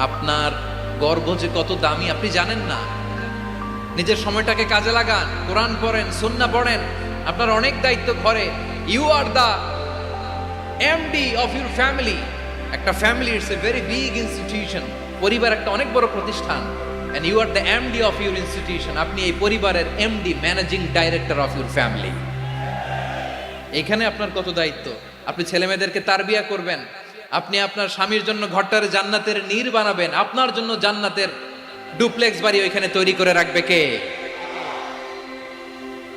আপনার গর্ভ যে কত দামি আপনি জানেন না। নিজের সময়টাকে কাজে লাগান, কোরআন পড়েন, সুন্নাহ পড়েন। আপনার অনেক দায়িত্ব ঘরে। You are the MD of your family. একটা family it's a very big institution. পরিবার একটা অনেক বড় প্রতিষ্ঠান। And you are the MD of your institution. আপনি এই পরিবারের MD, managing director of your family. এখানে আপনার কত দায়িত্ব। আপনি ছেলে মেয়েদেরকে তারবিয়া করবেন। আপনি আপনার স্বামীর জন্য ঘরটারে জান্নাতের নীর বানাবেন। আপনার জন্য জান্নাতের ডুপ্লেক্স বাড়ি ওইখানে তৈরি করে রাখবে কে?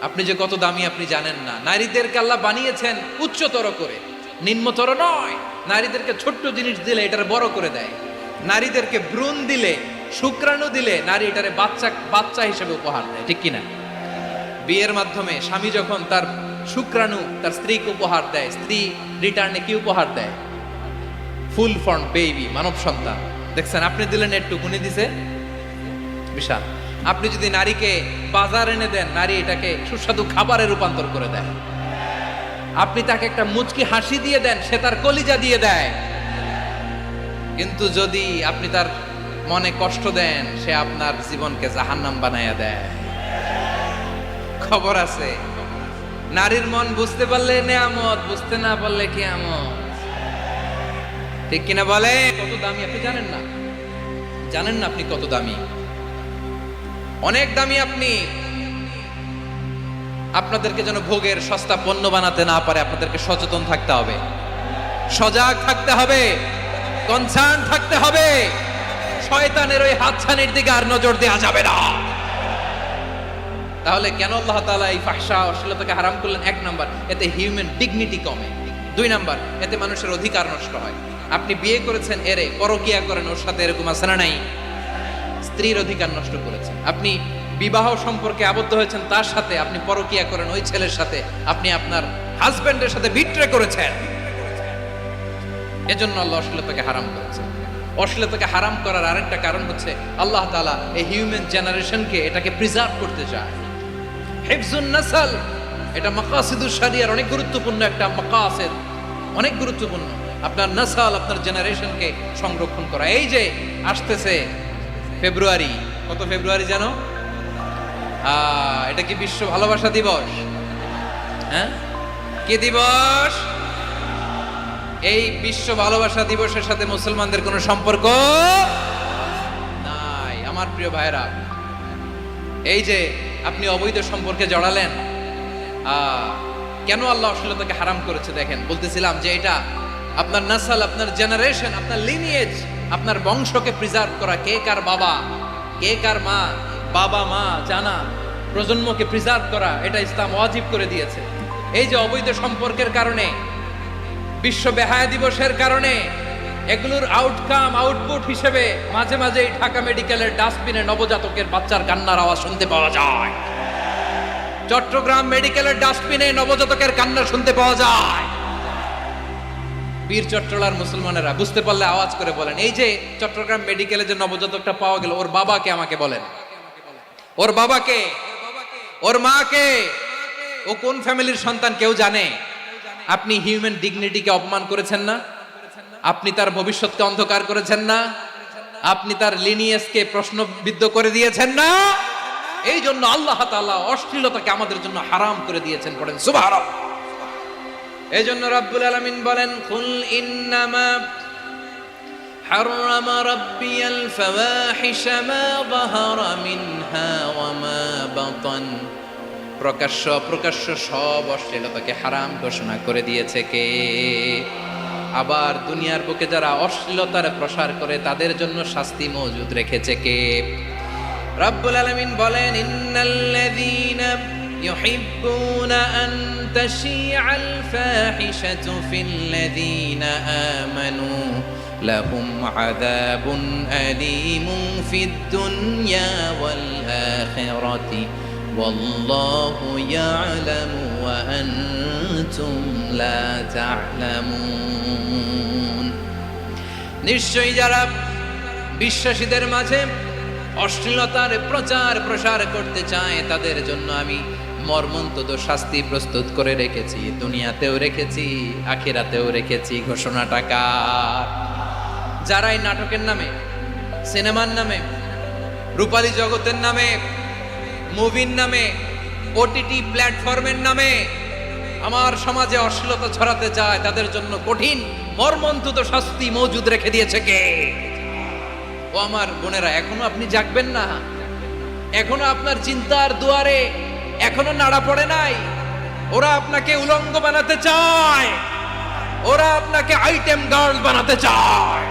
আপনি যে কত দামি আপনি জানেন না। নারীদেরকে আল্লাহ বানিয়েছেন উচ্চতর করে, নিম্নতর নয়। নারীদেরকে ছোট্ট জিনিস দিলে এটারে বড় করে দেয়। নারীদেরকে ভ্রূণ দিলে, শুক্রাণু দিলে নারী এটারে বাচ্চা হিসেবে উপহার দেয়, ঠিক কিনা? বিয়ের মাধ্যমে স্বামী যখন তার শুক্রাণু তার স্ত্রীকে উপহার দেয়, স্ত্রী রিটার্নে কি উপহার দেয়? ফুল ফর্ম বেবি, মানব সন্তান। দেখছেন, আপনি দিলেন একটু, উনি দিছে বিশাল। আপনি যদি নারীকে বাজার এনে দেন, নারী এটাকে সুস্বাদু খাবারে রূপান্তর করে দেয়। আপনি তাকে একটা মুচকি হাসি দিয়ে দেন, সে তার কলিজা দিয়ে দেয়। কিন্তু যদি আপনি তার মনে কষ্ট দেন, সে আপনার জীবনকে জাহান্নাম বানায়া দেয়। খবর আছে, নারীর মন বুঝতে পারলে নেয়ামত, বুঝতে না পারলে কিয়ামত, ঠিক কিনা বলে? কত দামি আপনি জানেন না। জানেন না আপনি কত দামি, অনেক দামি আপনি। আপনাদেরকে যেন ভোগের সস্তা পণ্য বানাতে না পারে আপনাদেরকে সচেতন থাকতে হবে, সজাগ থাকতে হবে, কনসার্ন থাকতে হবে। শয়তানের ওই হাতছানির দিকে আর নজর দেওয়া যাবে না। তাহলে কেন আল্লাহ তাআলা এই ফাহশা অশ্লীলতাকে হারাম করলেন? 1 নাম্বার, এতে হিউম্যান ডিগনিটি কমে। 2 নাম্বার, এতে মানুষের অধিকার নষ্ট হয়। আপনি বিয়ে করেছেন, এরে পরকিয়া করেন, ওর সাথে এরকম আছে না নাই? স্ত্রীর অধিকার নষ্ট করেছেন। আপনি বিবাহ সম্পর্কে আবদ্ধ হয়েছেন, তার সাথে আপনি পরকিয়া করেন, ওই ছেলের সাথে আপনি আপনার হাজবেন্ডের সাথে বিট্রে করেছেন। এজন্য আল্লাহ অশ্লীলতাকে হারাম করেছেন। অশ্লীলতাকে হারাম করার আরেকটা কারণ হচ্ছে আল্লাহ তাআলা এই হিউম্যান জেনারেশনকে এটাকে প্রিজার্ভ করতে চায়। হিফজুন নাসল, এটা মাকাসিদুশ শরিয়ার অনেক গুরুত্বপূর্ণ একটা মাকাসিদ, অনেক গুরুত্বপূর্ণ। আপনার নাসাল, আপনার জেনারেশনকে সংরক্ষণ করা। এই যে আসতেছে ফেব্রুয়ারি, কত ফেব্রুয়ারি জানো? এটা কি বিশ্ব ভালোবাসা দিবস? হ্যাঁ, কি দিবস? এই বিশ্ব ভালোবাসা দিবসের সাথে মুসলমানদের কোনো সম্পর্ক নাই। আমার প্রিয় ভাইরা, এই যে আপনি অবৈধ সম্পর্কে জড়ালেন, কেন আল্লাহ অশ্লীলতাকে হারাম করেছে দেখেন। বলতেছিলাম যে এটা আপনার নাসাল, আপনার জেনারেশন, আপনার লিনিয়েজ, আপনার বংশকে প্রিজার্ভ করা। কে কার বাবা, কে কার মা, বাবা মা জানা, প্রজন্মকে প্রিজার্ভ করা, এটা ইসলাম ওয়াজিব করে দিয়েছে। এই যে অবৈধ সম্পর্কের কারণে, বিশ্ব বেহায়া দিবসের কারণে, এগুলোর আউটকাম, আউটপুট হিসেবে মাঝে মাঝে ঢাকা মেডিকেলের ডাস্টবিনে নবজাতকের বাচ্চার কান্নার আওয়াজ শুনতে পাওয়া যায়। চট্টগ্রাম মেডিকেলের ডাস্টবিনে নবজাতকের কান্না শুনতে পাওয়া যায়। বীর চট্টলার মুসলমানেরা বুঝতে পারলে আওয়াজ করে বলেন, এই যে চট্টগ্রাম মেডিকেলে যে নবজাতকটা পাওয়া গেল, ওর বাবাকে আমাকে বলেন, ওর বাবাকে, ওর মাকে, ও কোন ফ্যামিলির সন্তান কেউ জানে? আপনি হিউম্যান ডিগনিটিকে অপমান করেছেন না? আপনি তার ভবিষ্যৎকে অন্ধকার করেছেন না? আপনি তার লিনিয়েজকে প্রশ্নবিদ্ধ করে দিয়েছেন না? এই জন্য আল্লাহ তাআলা অশ্লীলতাকে আমাদের জন্য হারাম করে দিয়েছেন। পড়েন সুবহানাল্লাহ। এই জন্য রাব্বুল আলামিন বলেন, কুল ইন্নামা হারামা রাব্বিয়াল ফাওয়াহিশা মা যাহারা মিনহা ওয়া মা বাতান। প্রকাশ্য অপ্রকাশ্য সব অশ্লীলতাকে হারাম ঘোষণা করে দিয়েছে কে? আবার দুনিয়ার বুকে যারা অশ্লীলতার প্রসার করে তাদের জন্য শাস্তি মজুদ রেখেছে কে? রাব্বুল আলামিন বলেন, ইন্নাল্লাযীনা ইউহিব্বুনা আন তাশিআল ফাহিশাতু ফিল্লাযীনা আমানু লাহুম আযাবুন আলীমুন ফিদ দুনিয়া ওয়াল আখিরাতি ওয়াল্লাহু ইয়ালামু ওয়া আনতুম লা তা'লামুন। নিশ্চয়ই যারা বিশ্বাসীদের মাঝে অশ্লীলতার প্রচার প্রসার করতে চায় তাদের জন্য আমি মর্মন্তুদ শাস্তি প্রস্তুত করে রেখেছি, দুনিয়াতেও রেখেছি, আখিরাতেও রেখেছি। ঘোষণাটা কার? যারা এই নাটকের নামে, সিনেমার নামে, রূপালী জগতের নামে, মুভির নামে, ওটিটি প্ল্যাটফর্মের নামে আমার সমাজে অশ্লীলতা ছড়াতে চায় তাদের জন্য কঠিন মর্মন্তুদ শাস্তি মজুদ রেখে দিয়েছে কে? ও আমার বোনেরা, এখনো আপনি জাগবেন না? এখনো আপনার চিন্তার দুয়ারে এখনো নাড়া পড়ে নাই? ওরা আপনাকে উলঙ্গ বানাতে চায়, ওরা আপনাকে আইটেম গার্ল বানাতে চায়।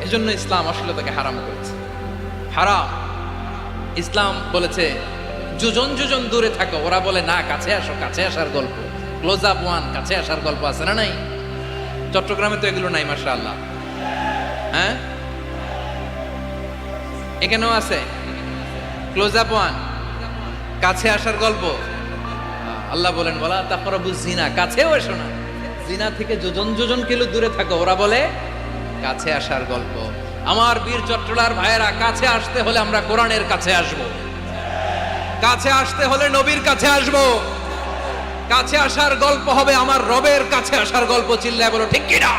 এজন্য ইসলাম অশ্লীলতাকে হারাম করেছে। হারাম। ইসলাম বলেছে যোজন যোজন দূরে থাকো, ওরা বলে না কাছে আসো, কাছে আসার গল্প, ক্লোজ আপ ওয়ান, কাছে আসার গল্প আছে না? নাই? চট্টগ্রামে তো এগুলো নাই মাশাআল্লাহ। হ্যাঁ, এখানেও আছে ক্লোজ আপ ওয়ান, কাছে আসার গল্প। আল্লাহ বলেন, বলা তাকরাবু জিনা, কাছেও এসো না, জিনা থেকে যোজন যোজন কিলো দূরে থাকো, ওরা বলে কাছে আসার গল্প। আমার বীর চট্টলার ভাইয়েরা, কাছে আসতে হলে আমরা কোরআনের কাছে আসব, কাছে আসতে হলে নবীর কাছে আসব, কাছে আসার গল্প হবে আমার রবের কাছে আসার গল্প। চিল্লায় বলো ঠিক কিনা?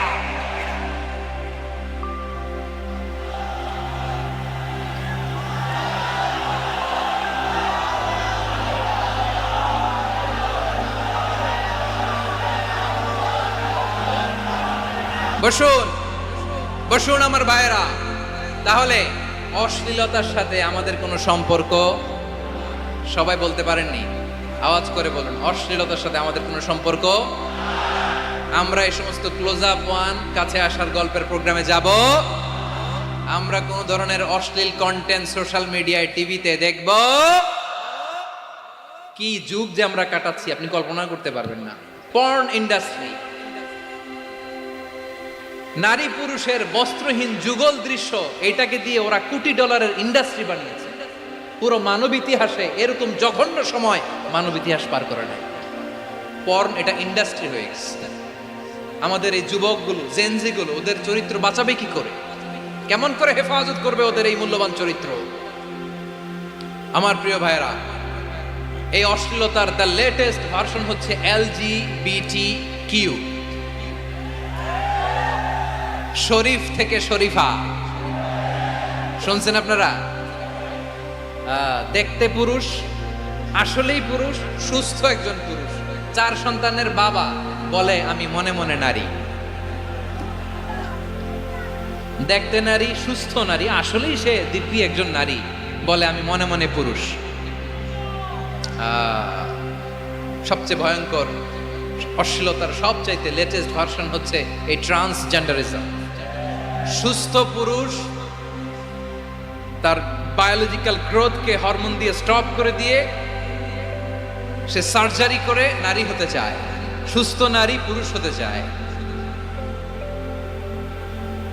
বসুন বসুন আমার ভাইয়েরা। তাহলে অশ্লীলতার সাথে আমাদের কোনো সম্পর্ক? সবাই বলতে পারেননি? আওয়াজ করে বলুন, অশ্লীলতার সাথে আমাদের কোনো সম্পর্ক? আমরা এই সমস্ত ক্লোজ আপ ওয়ান, কাছে আসার গল্পের প্রোগ্রামে যাব? আমরা কোন ধরনের অশ্লীল কন্টেন্ট সোশ্যাল মিডিয়ায়, টিভিতে দেখব? কি যুগ যে আমরা কাটাচ্ছি আপনি কল্পনা করতে পারবেন না। পর্ন ইন্ডাস্ট্রি, নারী পুরুষের বস্ত্রহীন যুগল দৃশ্য, এটাকে দিয়ে ওরা কোটি ডলারের ইন্ডাস্ট্রি বানিয়েছে। পুরো মানব ইতিহাসে এরকম জঘন্য সময় মানব ইতিহাস পার করে নাই। পর্ন এটা ইন্ডাস্ট্রি হয়ে গেছে। আমাদের এই যুবকগুলো, জেনজিগুলো, ওদের চরিত্র বাঁচাবে কি করে? কেমন করে হেফাজত করবে ওদের এই মূল্যবান চরিত্র? আমার প্রিয় ভাইয়েরা, এই অশ্লীলতার দ্য লেটেস্ট ভার্সন হচ্ছে LGBTQ। শরীফ থেকে শরীফা। শুনছেন আপনারা? দেখতে পুরুষ, আসলেই পুরুষ, সুস্থ একজন পুরুষ, 4 সন্তানের বাবা, বলে আমি মনে মনে নারী। দেখতে নারী, সুস্থ নারী, আসলেই সে দিব্যি একজন নারী, বলে আমি মনে মনে পুরুষ। সবচেয়ে ভয়ঙ্কর অশ্লীলতার সবচাইতে লেটেস্ট ভার্সন হচ্ছে এই ট্রান্সজেন্ডারিজম। সুস্থ পুরুষ তার বায়োলজিক্যাল গ্রোথকে হরমোন দিয়ে স্টপ করে দিয়ে সে সার্জারি করে নারী হতে চায়, সুস্থ নারী পুরুষ হতে চায়।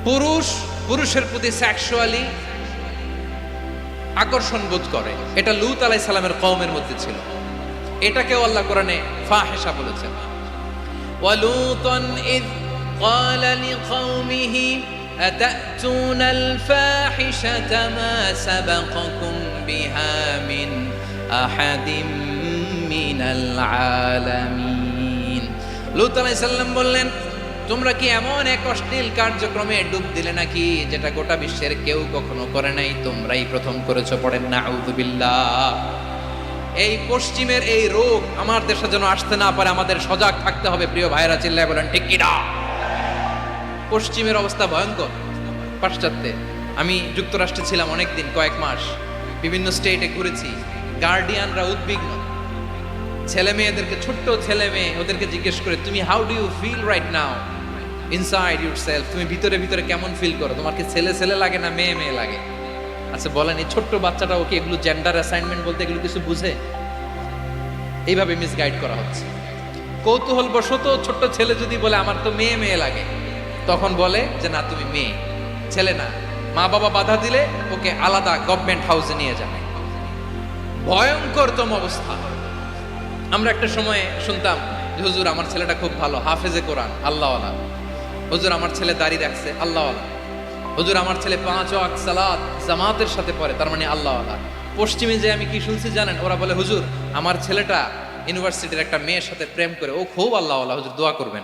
পুরুষ পুরুষের প্রতি সেক্সুয়ালি আকর্ষণ বোধ করে, এটা লূত আলাইহিস সালামের কওমের মধ্যে ছিল। এটাকেও আল্লাহ কোরআনে ফাহিশা বলেছেন। ওয়ালুতান ইয ক্বালা লিকওমিহি আতাতুনাল ফাহিশাতা মা সাবাকাকুম বিহা মিন আহাদিম মিনাল আলামিন। লূত আলাইহিস সালাম বললেন, তোমরা কি এমন এক অশ্লীল কার্যক্রমে ডুব দিলে নাকি যেটা গোটা বিশ্বের কেউ কখনো করে নাই, তোমরাই প্রথম করেছো। পড়েন নাউযুবিল্লাহ। এই পশ্চিমের এই রোগ আমার দেশে যেন আসতে না পারে, আমাদের সজাগ থাকতে হবে। প্রিয় ভাইরা, চিল্লায় বলেন ঠিক কি না? পশ্চিমের অবস্থা ভয়ঙ্কর। পাশ্চাত্যে আমি যুক্তরাষ্ট্রে ছিলাম অনেকদিন, কয়েক মাস, বিভিন্ন স্টেটে ঘুরেছি। গার্ডিয়ানরা উদ্বিগ্ন, ছেলে মেয়েদেরকে, ছোট্ট ছেলে মেয়ে, ওদেরকে জিজ্ঞেস করে, তুমি how do you feel right now inside yourself? তুমি ভিতরে ভিতরে কেমন ফিল করো? তোমার কি ছেলে ছেলে লাগে না মেয়ে মেয়ে লাগে? আচ্ছা বলেন, এই ছোট্ট বাচ্চাটা ওকে এগুলো জেন্ডার অ্যাসাইনমেন্ট বলতে এগুলো কিছু বুঝে? এইভাবে মিসগাইড করা হচ্ছে। কৌতূহল বশত ছোট্ট ছেলে যদি বলে আমার তো মেয়ে মেয়ে লাগে, তখন বলে যে না তুমি মেয়ে, ছেলে না। মা বাবা বাধা দিলে ওকে আলাদা গভর্নমেন্ট হাউসে নিয়ে যাবে। ভয়ঙ্করতম অবস্থা। আমরা একটা সময় শুনতাম যে হুজুর আমার ছেলেটা খুব ভালো, হাফেজে কোরআন, আল্লাহওয়ালা। হুজুর আমার ছেলে দাড়ি রাখছে, আল্লাহওয়ালা। হুজুর আমার ছেলে 5 ওয়াক্ত সালাত জামাতের সাথে পড়ে, তার মানে আল্লাহওয়ালা। পশ্চিমে যে আমি কি শুনছি জানেন? ওরা বলে হুজুর আমার ছেলেটা ইউনিভার্সিটির একটা মেয়ের সাথে প্রেম করে, ও খুব আল্লাহওয়ালা, হুজুর দোয়া করবেন।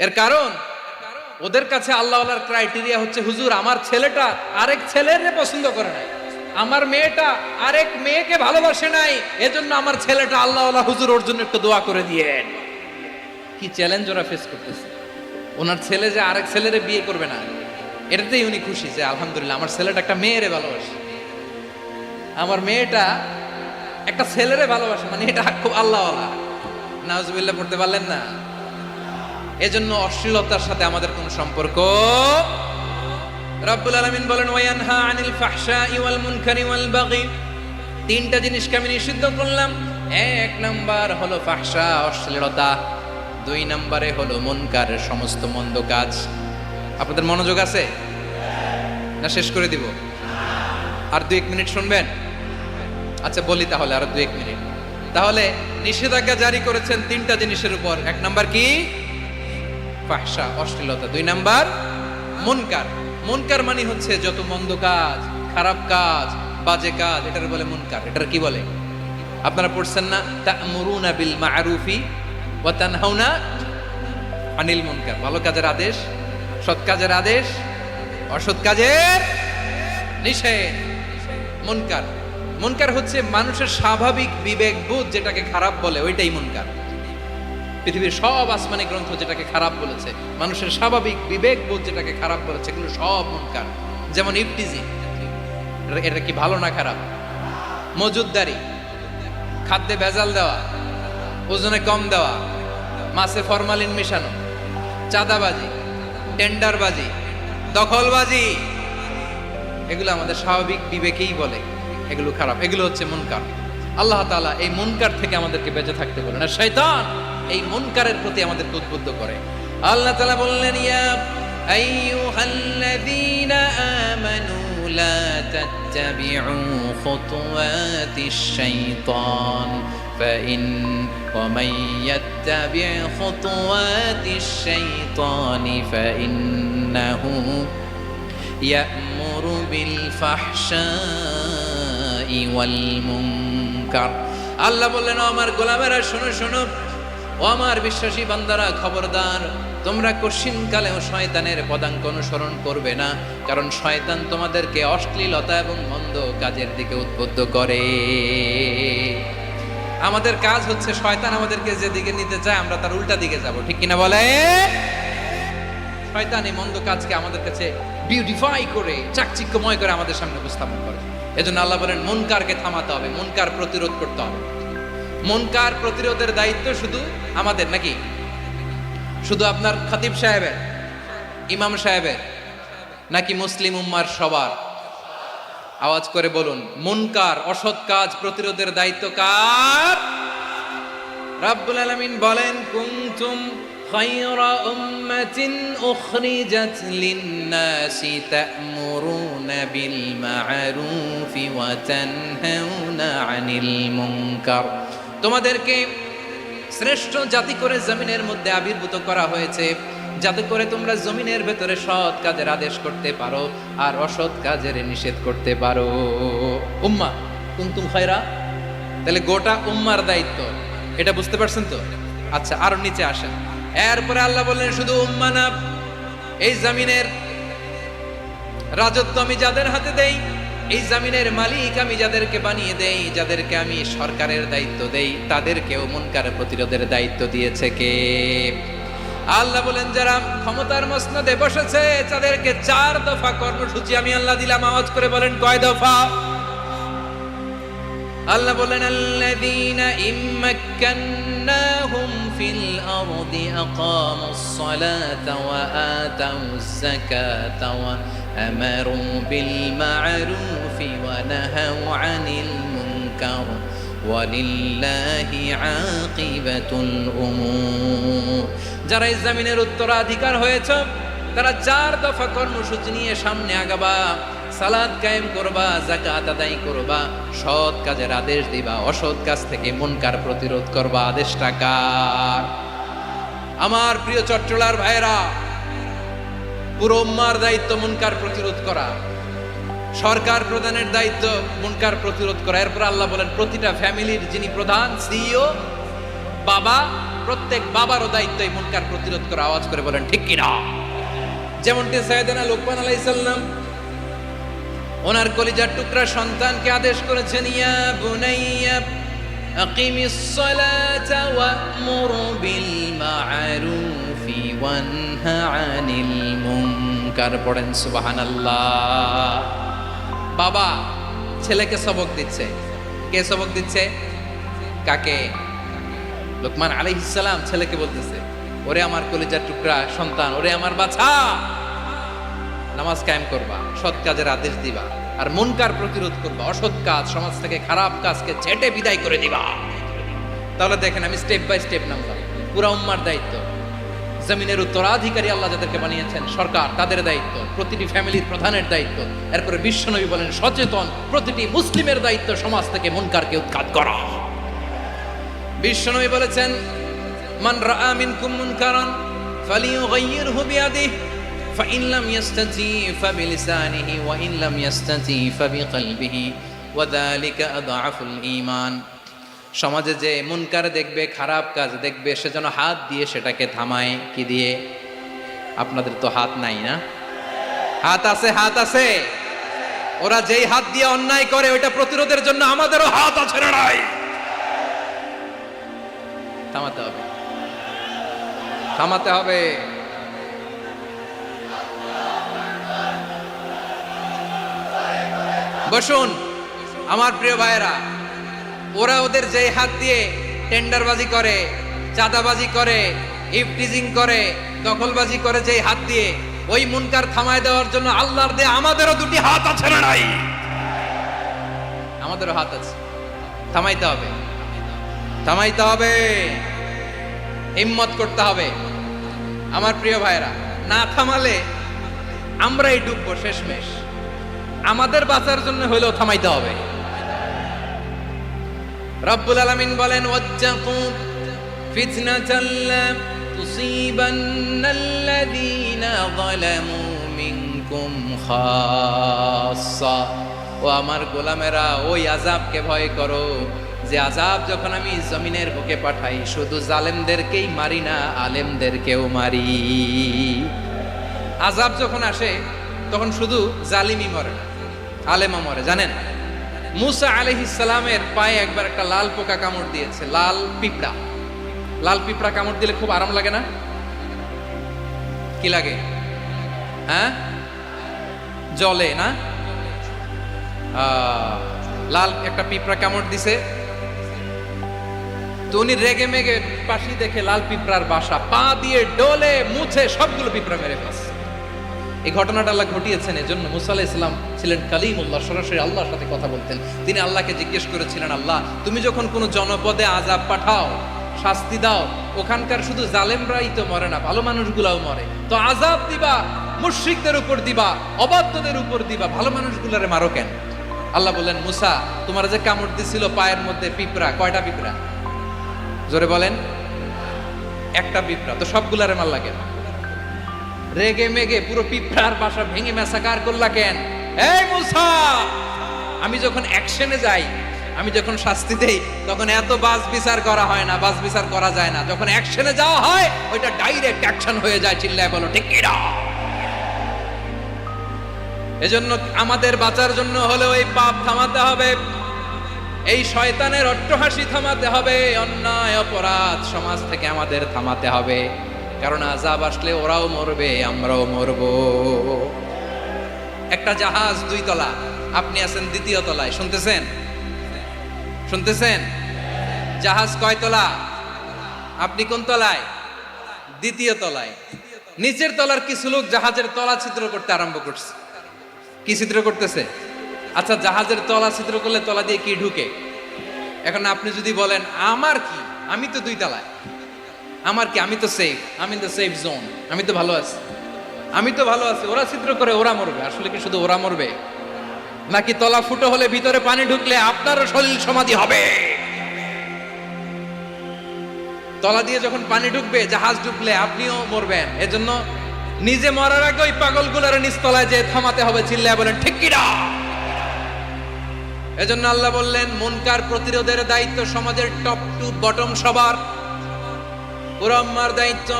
এর কারণ ওদের কাছে আল্লাহওয়ালার ক্রাইটেরিয়া হচ্ছে হুজুর আমার ছেলেটা আরেক ছেলের পছন্দ করে নাই, আমার মেয়েটা আরেক মেয়েকে ভালোবাসে নাই, এজন্য আমার ছেলেটা আল্লাহওয়ালা, হুজুর ওর জন্য একটু দোয়া করে দিয়েন। কি চ্যালেঞ্জ ওরা ফেস করতেছে। ওনার ছেলে যে আরেক ছেলেরে বিয়ে করবে না, এটাতেই উনি খুশি যে আলহামদুলিল্লাহ আমার ছেলেটা একটা মেয়েরে ভালোবাসে, আমার মেয়েটা একটা ছেলেরে ভালোবাসে, মানে এটা খুব আল্লাহওয়ালা। নাউজুবিল্লাহ পড়তে পারলেন না? এজন্য অশ্লীলতার সাথে আমাদের কোনো সম্পর্ক। রব্বুল আলামিন বলেন ওয়ায়ানহা আনিল ফাহশাই ওয়াল মুনকারি ওয়াল বাগি। 3টা জিনিসকে আমি নিষিদ্ধ করলাম। 1 নাম্বার হলো ফাহশা, অশ্লীলতা। 2 নম্বরে হলো মুনকার, সমস্ত মন্দ কাজ। আপনাদের মনোযোগ আছে না? শেষ করে দিব? আর 2-1 মিনিট শুনবেন? আচ্ছা বলি তাহলে, আর 2-1 মিনিট। তাহলে নিষেধাজ্ঞা জারি করেছেন 3টা জিনিসের উপর। 1 নাম্বার কি? ফাহশা, অশ্লীলতা। 2 নাম্বার মুনকার। মুনকার মানে হচ্ছে যত মন্দ কাজ, খারাপ কাজ, বাজে কাজ, এটার বলে মুনকার। এটার কি বলে? আপনারা পড়ছেন না তা'মুরুনা বিল মা'রুফি ওয়া তানহাউনা আনিল মুনকার। ভালো কাজের আদেশ, সৎ কাজের আদেশ, অসৎ কাজের নিষেধ। মুনকার, মুনকার হচ্ছে মানুষের স্বাভাবিক বিবেক বোধ যেটাকে খারাপ বলে, ওইটাই মুনকার। পৃথিবীর সব আসমানি গ্রন্থ যেটাকে খারাপ বলেছে, মানুষের স্বাভাবিক বিবেক বোধ যেটাকে খারাপ বলেছে, এগুলো সব মুনকার। যেমন ইফটিজিং, এটা কি ভালো না খারাপ? মজুদদারি, খাদ্যে ভেজাল দেওয়া, ওজনে কম দেওয়া, মাছে ফরমালিন মেশানো, চাঁদাবাজি, টেন্ডারবাজি, দখলবাজি, এগুলো আমাদের স্বাভাবিক বিবেকেই বলে এগুলো খারাপ, এগুলো হচ্ছে মুনকার। আল্লাহ তাআলা এই মুনকার থেকে আমাদেরকে বেঁচে থাকতে বলেন, আর শয়তান এই মুনকারের প্রতি আমাদেরকে উদ্বুদ্ধ করে। আল্লাহ তাআলা বললেন ইয়া আইয়ুহাল্লাযীনা আমানু লা তাত্তাবিউ খুতুওয়াতিশ শাইতান ফাইন ওয়া মান ইয়াত্তাবি' খুতুওয়াতিশ শাইতানি ফাইন্নাহু ইয়া'মুরু বিল ফাহশাই ওয়াল মুনকার। আল্লাহ বললেন আমার গোলামেরা শোনো শোনো, ও আমার বিশ্বাসী বান্দারা খবরদার, তোমরা কশিনকালেও শয়তানের পদাঙ্ক অনুসরণ করবে না, কারণ শয়তান তোমাদেরকে অশ্লীলতা এবং মন্দ কাজের দিকে উদ্বুদ্ধ করে। আমাদের কাজ হচ্ছে শয়তান আমাদেরকে যেদিকে নিতে চায় আমরা তার উল্টা দিকে যাব, ঠিক কিনা বলে? শয়তান এই মন্দ কাজকে আমাদের কাছে বিউটিফাই করে চাকচিক্যময় করে আমাদের সামনে উপস্থাপন করে। এজন্য আল্লাহ বলেন মুনকারকে থামাতে হবে, মুনকার প্রতিরোধ করতে হবে। মুনকার প্রতিরোধের দায়িত্ব শুধু আমাদের নাকি? শুধু আপনার খতিব সাহেবের, ইমাম সাহেবের, নাকি মুসলিম উম্মার সবার? আওয়াজ করে বলুন, মুনকার অসৎ কাজ প্রতিরোধের দায়িত্ব কার? রাব্বুল আলামিন বলেন কুনতুম খায়রা উম্মাতিন উখরিজাত লিন-নাসি তা'মুরুনা বিল মা'রুফি ওয়া তানহাউনা আনিল মুনকার। তোমাদেরকে শ্রেষ্ঠ জাতি করে জমিনের মধ্যে আবির্ভূত করা হয়েছে, যাতে করে তোমরা জমিনের ভেতরে সৎ কাজের আদেশ করতে পারো আর অসৎ কাজের নিষেধ করতে পারো। উম্মাহ কুনতুম খায়রা, তাহলে গোটা উম্মার দায়িত্ব, এটা বুঝতে পারছেন তো? আচ্ছা, আরো নিচে আসেন। এরপরে আল্লাহ বললেন শুধু উম্মাহ না, এই জমিনের রাজত্ব আমি যাদের হাতে দেই, এই জমিনের মালিক আমি যাদেরকে বানিয়ে দেই, যাদেরকে আমি সরকারের দায়িত্ব দেই, তাদেরকেও মুনকার প্রতিরোধের দায়িত্ব দিয়েছে কে? আল্লাহ বলেন যারা ক্ষমতার মসনদে বসেছে তাদেরকে 4 দফা কর্মসূচি আমি আল্লাহ দিলাম। আওয়াজ করে বলেন কয় দফা? আল্লাহ বলেন আল্লাযীনা ইম্মাক্কান্নাহুম ফিল আরদি আকামুস সালাতা ওয়া আতাউজ যাকাতা ওয়া আমারু বিল মা'রুফি ওয়া নাহাউ আনিল মুনকার ওয়ালিল্লাহি আকিবাতুল উমুর। যারা এই জমিনের উত্তরাধিকার হয়েছে তারা 4 দফা কর্মসূচি নিয়ে সামনে আগাবা। সালাত কায়েম করবা, যাকাত আদায় করবা, সৎ কাজের আদেশ দিবা, অসৎ কাজ থেকে মুনকার প্রতিরোধ করবা। আদেশটা কার? আমার প্রিয় চট্টলার ভাইরা, পুরো উম্মার দায়িত্ব মুনকার প্রতিরোধ করা, সরকার প্রধানের দায়িত্ব মুনকার প্রতিরোধ করা। এরপর আল্লাহ বলেন প্রতিটা ফ্যামিলির যিনি প্রধান সিইও বাবা, প্রত্যেক বাবারও দায়িত্ব এই মুনকার প্রতিরোধ করা। আওয়াজ করে বলেন ঠিক কিনা? যেমনটি সাইয়েদনা লুকমান আলাইহিস সালাম ওনার কলিজার টুকরা সন্তানকে আদেশ করেছেন, ইয়া বুনাইয়া আকিমিস সালাতা ওয়া'মুর বিল মা'রুফি ওয়ানহা আনিল মুনকার। পড়েন সুবহানাল্লাহ। বাবা ছেলেকে সবক দিচ্ছে। কে সবক দিচ্ছে? কাকে? লুকমান আলাইহিস সালাম ছেলেকে বলতেছে, ওরে আমার কলিজার টুকরা সন্তান, ওরে আমার বাছা, নামাজ কায়েম করবা, সৎ কাজের আদেশ দিবা, আর মুনকার প্রতিরোধ করবা, অসৎ কাজ সমাজ থেকে খারাপ কাজকে ছেটে বিদায় করে দিবা। তাহলে দেখেন আমি স্টেপ বাই স্টেপ নামলাম। পুরা উম্মার দায়িত্ব, জমিনের উত্তরাধিকারী আল্লাহ যাদেরকে বানিয়েছেন সরকার, তাদের দায়িত্ব, প্রতিটি ফ্যামিলির প্রধানের দায়িত্ব। এরপরে বিশ্বনবী বলেন সচেতন প্রতিটি মুসলিমের দায়িত্ব সমাজ থেকে মুনকারকে উৎখাত করা। বিশ্বনবী বলেছেন মান রাআ মিনকুম মুনকারান ফালিয়ুগাইয়িরহু বিয়াদিহি ফাইন লাম ইয়াস্তাতি ফাবিলিসানিহি ওয়া ইন লাম ইয়াস্তাতি ফাবিকলবিহি ওয়া যালিকা আযআফুল ঈমান। সমাজে যে মুনকার দেখবে, খারাপ কাজ দেখবে, সে যেন হাত দিয়ে সেটাকে থামায়। কি দিয়ে? আপনাদের তো হাত নাই না? হাত আছে, হাত আছে। ওরা যেই হাত দিয়ে অন্যায় করে ওইটা প্রতিরোধের জন্য আমাদেরও হাত আছে না নাই? থামাতে হবে, থামাতে হবে। বসুন আমার প্রিয় ভাইয়েরা, ওরা ওদের যে হাত দিয়ে টেন্ডারবাজি করে, চাঁদাবাজি করে, ইফটিজিং করে, দখলবাজি করে, যে হাত দিয়ে, ওই মুনকার থামায় দেওয়ার জন্য আল্লাহর দেয়া আমাদেরও 2টি হাত আছে না নাই? আমাদেরও হাত আছে। থামাইতে হবে, থামাইতে হবে, হিম্মত করতে হবে। আমার প্রিয় ভাইরা, না থামালে আমরাই ডুববো শেষমেশ। আমাদের বাঁচার জন্য হলেও থামাইতে হবে। রব্বুল আলামিন বলেন ওয়াত্তাকু ফিতনাতাল লা তুসিবান্নাল্লাযীনা যালামু মিনকুম খাসসা। ও আমার গোলামেরা, ওই আযাবকে ভয় করো যে আযাব যখন আমি জমিনের বুকে পাঠাই, শুধু জালেমদেরকেই মারি না, আলেমদেরকেও মারি। আযাব যখন আসে তখন শুধু জালিমই মরে না, আলেমও মরে। জানেন, মুসা আলাইহিস সালামের পায়ে একবার একটা লাল পোকা কামড় দিয়েছে, লাল পিঁপড়া। লাল পিঁপড়া কামড় দিলে খুব আরাম লাগে না? কি লাগে? হ্যাঁ, জলে না? লাল একটা পিঁপড়া কামড় দিছে, তো উনি রেগে মেগে পাশি দেখে লাল পিঁপড়ার বাসা, পা দিয়ে ডলে মুছে সবগুলো পিঁপড়া মেরে ফেলছে। এই ঘটনাটা আল্লাহ ঘটিয়েছেন, এজন্য মুসা আলাইহিস সালাম ছিলেন কালিমুল্লাহ, সরাসরি আল্লাহর সাথে কথা বলতেন। তিনি আল্লাহকে জিজ্ঞেস করেছিলেন, আল্লাহ তুমি যখন কোনো জনপদে আযাব পাঠাও, শাস্তি দাও, ওখানকার শুধু জালেমরাই তো মরে না, ভালো মানুষগুলাও মরে, তো আযাব দিবা মুশরিকদের উপর দিবা, অবাধ্যদের উপর দিবা, ভালো মানুষগুলারে মারো কেন? আল্লাহ বললেন, মুসা তোমার যে কামড় দিছিল পায়ের মধ্যে পিঁপড়া, কয়টা পিঁপড়া? জোরে বলেন। একটা পিঁপড়া, তো সবগুলারে মারলা কেন? রেগে মেগে পুরো পিঁপড়ার বাসা ভেঙে ম্যাসাকার করলা কেন? এই মুসা, আমি যখন অ্যাকশনে যাই, আমি যখন শাস্তি দেই, তখন এত বাস বিচার করা হয় না, বাস বিচার করা যায় না। যখন অ্যাকশনে যাওয়া হয়, ওইটা ডাইরেক্ট অ্যাকশন হয়ে যায়। চিল্লায় বলো ঠিক কি না? এজন্য আমাদের বাঁচার জন্য হলেও এই পাপ থামাতে হবে, এই শয়তানের অট্টহাসি থামাতে হবে, অন্যায় অপরাধ সমাজ থেকে আমাদের থামাতে হবে। কারণ আযাব আসলে ওরাও মরবে, আমরাও মরব। একটা জাহাজ 2 তলা, আপনি আছেন 2য় তলায়, শুনতেছেন? শুনতেছেন? জাহাজ কয় তলা? আপনি কোন তলায়? 2য় তলায়। নিচের তলার কিছু লোক জাহাজের তলা ছিদ্র করতে আরম্ভ করছে। কি ছিদ্র করতেছে? আচ্ছা, জাহাজের তলা ছিদ্র করলে তলা দিয়ে কি ঢুকে? এখন আপনি যদি বলেন আমার কি, আমি তো 2 তলায়, আমার কি, আমি তো সেফ, আমি তো সেফ জোন, আমি তো ভালো আছি, আমি তো ভালো আছি, ওরা ছিদ্র করে ওরা মরবে। আসলে কি শুধু ওরা মরবে, নাকি তলা ফুটো হলে ভিতরে পানি ঢুকলে আপনারও শরীর সমাধি হবে? তলা দিয়ে যখন পানি ঢুকবে, জাহাজ ঢুকলে আপনিও মরবেন। এজন্য নিজে মরার আগে ওই পাগলগুলোর নিচতলায় যে থামাতে হবে। চিল্লায় বলেন ঠিক কি না? এজন্য আল্লাহ বললেন, মুনকার প্রতিরোধের দায়িত্ব সমাজের টপ টু বটম সবার। পুরো আম্মার দায়িত্ব,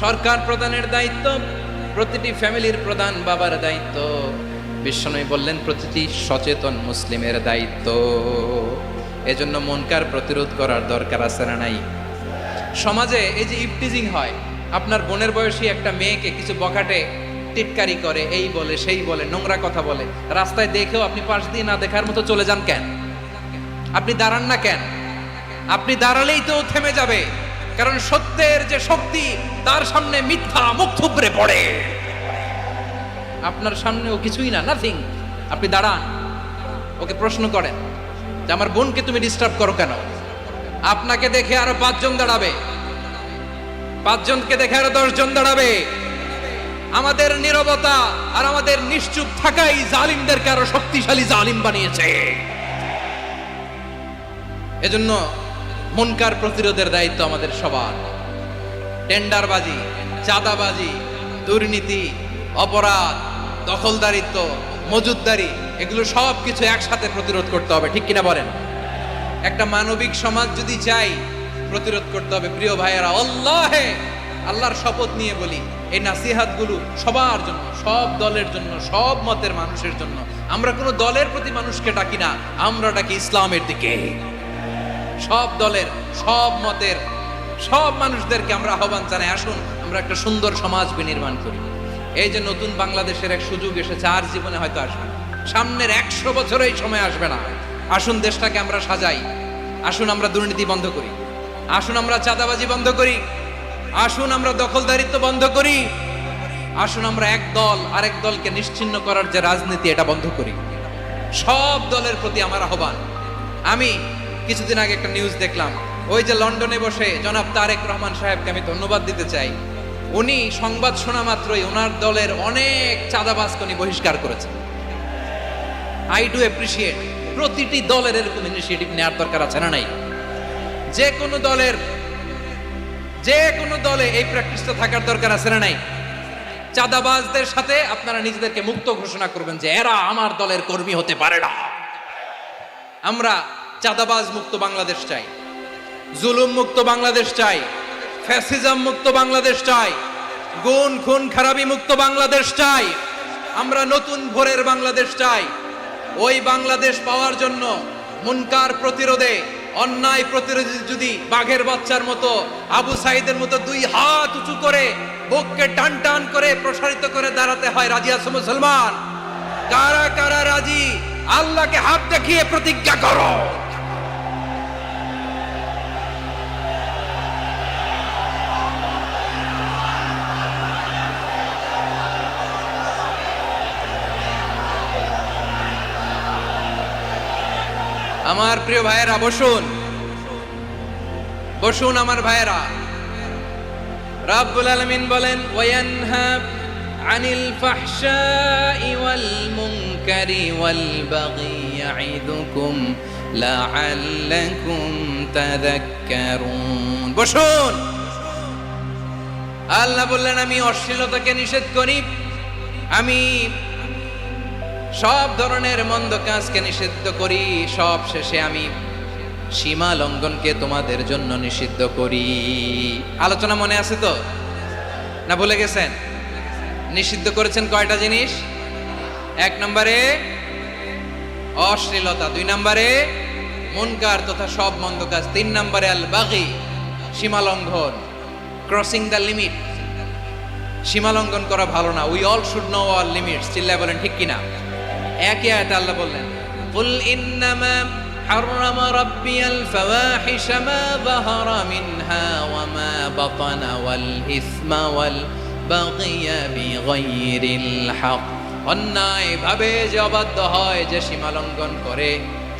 সরকার প্রধানের দায়িত্ব, প্রতিটি ফ্যামিলির প্রধান বাবার দায়িত্ব। বিশ্বনবী বললেন প্রতিটি সচেতন মুসলিমের দায়িত্ব। এজন্য মুনকার প্রতিরোধ করার দরকার আছে না নাই? সমাজে এই যে ইফটিজিং হয়, আপনার বোনের বয়সী একটা মেয়েকে কিছু বখাটে টিটকারি করে, এই বলে সেই বলে, নোংরা কথা বলে, রাস্তায় দেখেও আপনি পাশ দিয়ে না দেখার মতো চলে যান কেন? আপনি দাঁড়ান না কেন? আপনি দাঁড়ালেই তো থেমে যাবে, কারণ সত্যের যে শক্তি, তার সামনে মিথ্যা মুখ থুবড়ে পড়ে। আপনার সামনে ও কিছুই না, নাথিং। আপনি দাঁড়ান, ওকে প্রশ্ন করেন যে আমার বোনকে তুমি ডিস্টার্ব করো কেন? আপনাকে দেখে আরো 5 জন দাঁড়াবে, 5 জনকে দেখে আরো 10 জন দাঁড়াবে। আমাদের নীরবতা আর আমাদের নিশ্চুপ থাকাই জালিমদেরকে আরো শক্তিশালী জালিম বানিয়েছে। এজন্য মুনকার প্রতিরোধের দায়িত্ব আমাদের সবার। টেন্ডারবাজি, চাঁদাবাজি, দুর্নীতি, অপরাধ, দখলদারিত্ব, মজুদদারি, এগুলো সব কিছু একসাথে প্রতিরোধ করতে হবে। ঠিক কিনা বলেন? একটা মানবিক সমাজ যদি চাই, প্রতিরোধ করতে হবে। প্রিয় ভাইয়েরা, আল্লাহর শপথ নিয়ে বলি, এই নাসিহাতগুলো সবার জন্য, সব দলের জন্য, সব মতের মানুষের জন্য। আমরা কোনো দলের প্রতি মানুষকে ডাকি না, আমরা ডাকি ইসলামের দিকে। সব দলের, সব মতের, সব মানুষদেরকে আমরা আহ্বান জানাই, আসুন আমরা একটা সুন্দর সমাজ বিনির্মাণ করি। এই যে নতুন বাংলাদেশের এক সুযোগ এসেছে, আর জীবনে হয়তো আসবে না, সামনের 100 বছর এই সময় আসবে না। আসুন দেশটাকে আমরা সাজাই, আসুন আমরা দুর্নীতি বন্ধ করি, আসুন আমরা চাঁদাবাজি বন্ধ করি, আসুন আমরা দখলদারিত্ব বন্ধ করি, আসুন আমরা এক দল আরেক দলকে নিশ্চিহ্ন করার যে রাজনীতি, এটা বন্ধ করি। সব দলের প্রতি আমার আহ্বান। আমি কিছুদিন আগে একটা নিউজ দেখলাম, ওই যে লন্ডনে বসে জনাব তারেক রহমান সাহেবকে আমি ধন্যবাদ দিতে চাই। উনি সংবাদ শোনা মাত্রই ওনার দলের অনেক চাঁদাবাজকে উনি বহিষ্কার করেছেন। I do appreciate. প্রতিটি দলের এরকম ইনিশিয়েটিভ নেওয়ার দরকার আছে না নাই? যে কোনো দলে এই প্র্যাকটিসটা থাকার দরকার আছে না নাই? চাঁদাবাজদের সাথে আপনারা নিজেদেরকে মুক্ত ঘোষণা করবেন যে এরা আমার দলের কর্মী হতে পারে না। আমরা চাঁদাবাজ মুক্ত বাংলাদেশ চাই, জুলুম মুক্ত বাংলাদেশ চাই, ফ্যাসিজম মুক্ত বাংলাদেশ চাই, গুণ খুন খারাপি মুক্ত বাংলাদেশ চাই। আমরা নতুন ভোরের বাংলাদেশ চাই। ওই বাংলাদেশ পাওয়ার জন্য মুনকার প্রতিরোধে, অন্যায় প্রতিরোধে যদি বাঘের বাচ্চার মতো, আবু সাইদের মতো দুই হাত উঁচু করে বুককে টান টান করে প্রসারিত করে দাঁড়াতে হয়, রাজি আছো মুসলমান? কারা কারা রাজি? আল্লাহকে হাত দেখিয়ে প্রতিজ্ঞা করো। আমার প্রিয় ভাইয়েরা, বসুন বসুন আমার ভাইয়েরা। রাব্বুল আলামিন বলেন, ওয়ায়ানহা আনিল ফাহশাই ওয়াল মুনকারি ওয়াল বাগি ইয়াইদুকুম লাআল্লাকুম তাযাক্কারুন। বসুন। আল্লাহ বললেন, আমি অশ্লীলতাকে নিষেধ করি, আমি সব ধরনের মন্দ কাজকে নিষিদ্ধ করি, সব শেষে আমি সীমা লঙ্ঘনকে তোমাদের জন্য নিষিদ্ধ করি। আলোচনা মনে আছে তো, না ভুলে গেছেন? নিষিদ্ধ করেছেন কয়টা জিনিস? 1 নম্বরে অশ্লীলতা, 2 নম্বরে মুনকার তথা সব মন্দ কাজ, 3 নম্বরে আল বাগি, সীমা লঙ্ঘন, ক্রসিং দ্য লিমিট। সীমা লঙ্ঘন করা ভালো না। We all should know our limits. চিল্লায় বলেন ঠিক কিনা? একই আয়াতে আল্লাহ বললেন, কুল ইন্নামা হাররামা রাব্বিয়াল ফাওয়াহিশা মা যাহারা মিনহা ওয়া মা বাতানা ওয়াল ইসমা ওয়াল বাগিয়া বিগাইরিল হক। অন্যায় ভাবে যে অবাধ্য হয়, যে সীমা লঙ্ঘন করে,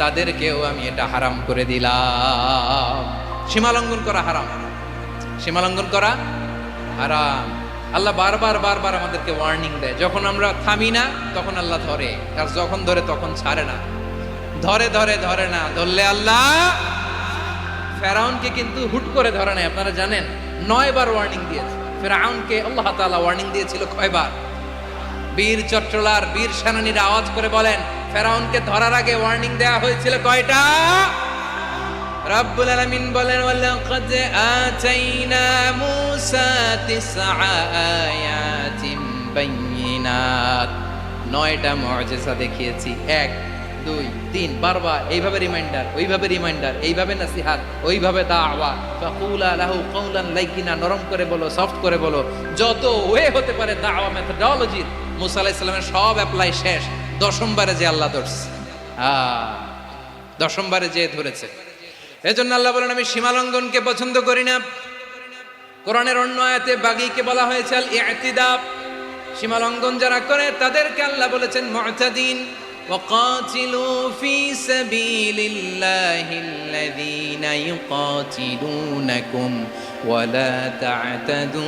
তাদেরকেও আমি এটা হারাম করে দিলাম। সীমা লঙ্ঘন করা হারাম, সীমা লঙ্ঘন করা হারাম। আল্লাহ বারবার বারবার আমাদেরকে ওয়ার্নিং দেয়। যখন আমরা থামি না তখন আল্লাহ ধরে, আর যখন ধরে তখন ছাড়ে না। ধরে ধরে ধরে না, ধরলে আল্লাহ। ফেরাউনকে কিন্তু হুট করে ধরে নাই, আপনারা জানেন 9 বার ওয়ার্নিং দিয়েছে। ফেরাউনকে আল্লাহ তাআলা ওয়ার্নিং দিয়েছিল কয়বার? বীর চট্টলার বীর সেনানীরা আওয়াজ করে বলেন, ফেরাউনকে ধরার আগে ওয়ার্নিং দেওয়া হয়েছিল কয়টা? রাব্বুল আলামিন বলেন, ওয়ালাকাদ আতাইনা মূসা 9 আয়াতিন বাইয়িনাত। 9টা মুআজিজা দেখিয়েছি। 1 2 3 বারবার এইভাবে রিমাইন্ডার, ওইভাবে রিমাইন্ডার, এইভাবে নসিহত, ওইভাবে দাওয়া। ফাকুলা লাহু কাওলান লাইকিনা, নরম করে বলো, সফট করে বলো, যত ওয়ে হতে পারে দাওয়া মেথডোলজি। মূসা আলাইহিস সালামের সব অ্যাপ্লাই শেষ। 10ম বারে যে আল্লাহ ধরছে, 10ম বারে যে ধরেছে। এজন্য আল্লাহ বলেন, আমি সীমা লঙ্ঘনকে পছন্দ করি না। কোরআনের অন্য আয়াতে বাগীকে বলা হয়েছে আল ইতিদা। সীমা লঙ্ঘন যারা করে তাদেরকে আল্লাহ বলেছেন মুতাদিন। ওয়াকাতিলু ফি সাবিলিল্লাহিল্লাযীনা ইউকাতিলুনাকুম ওয়া লা তা'তাদু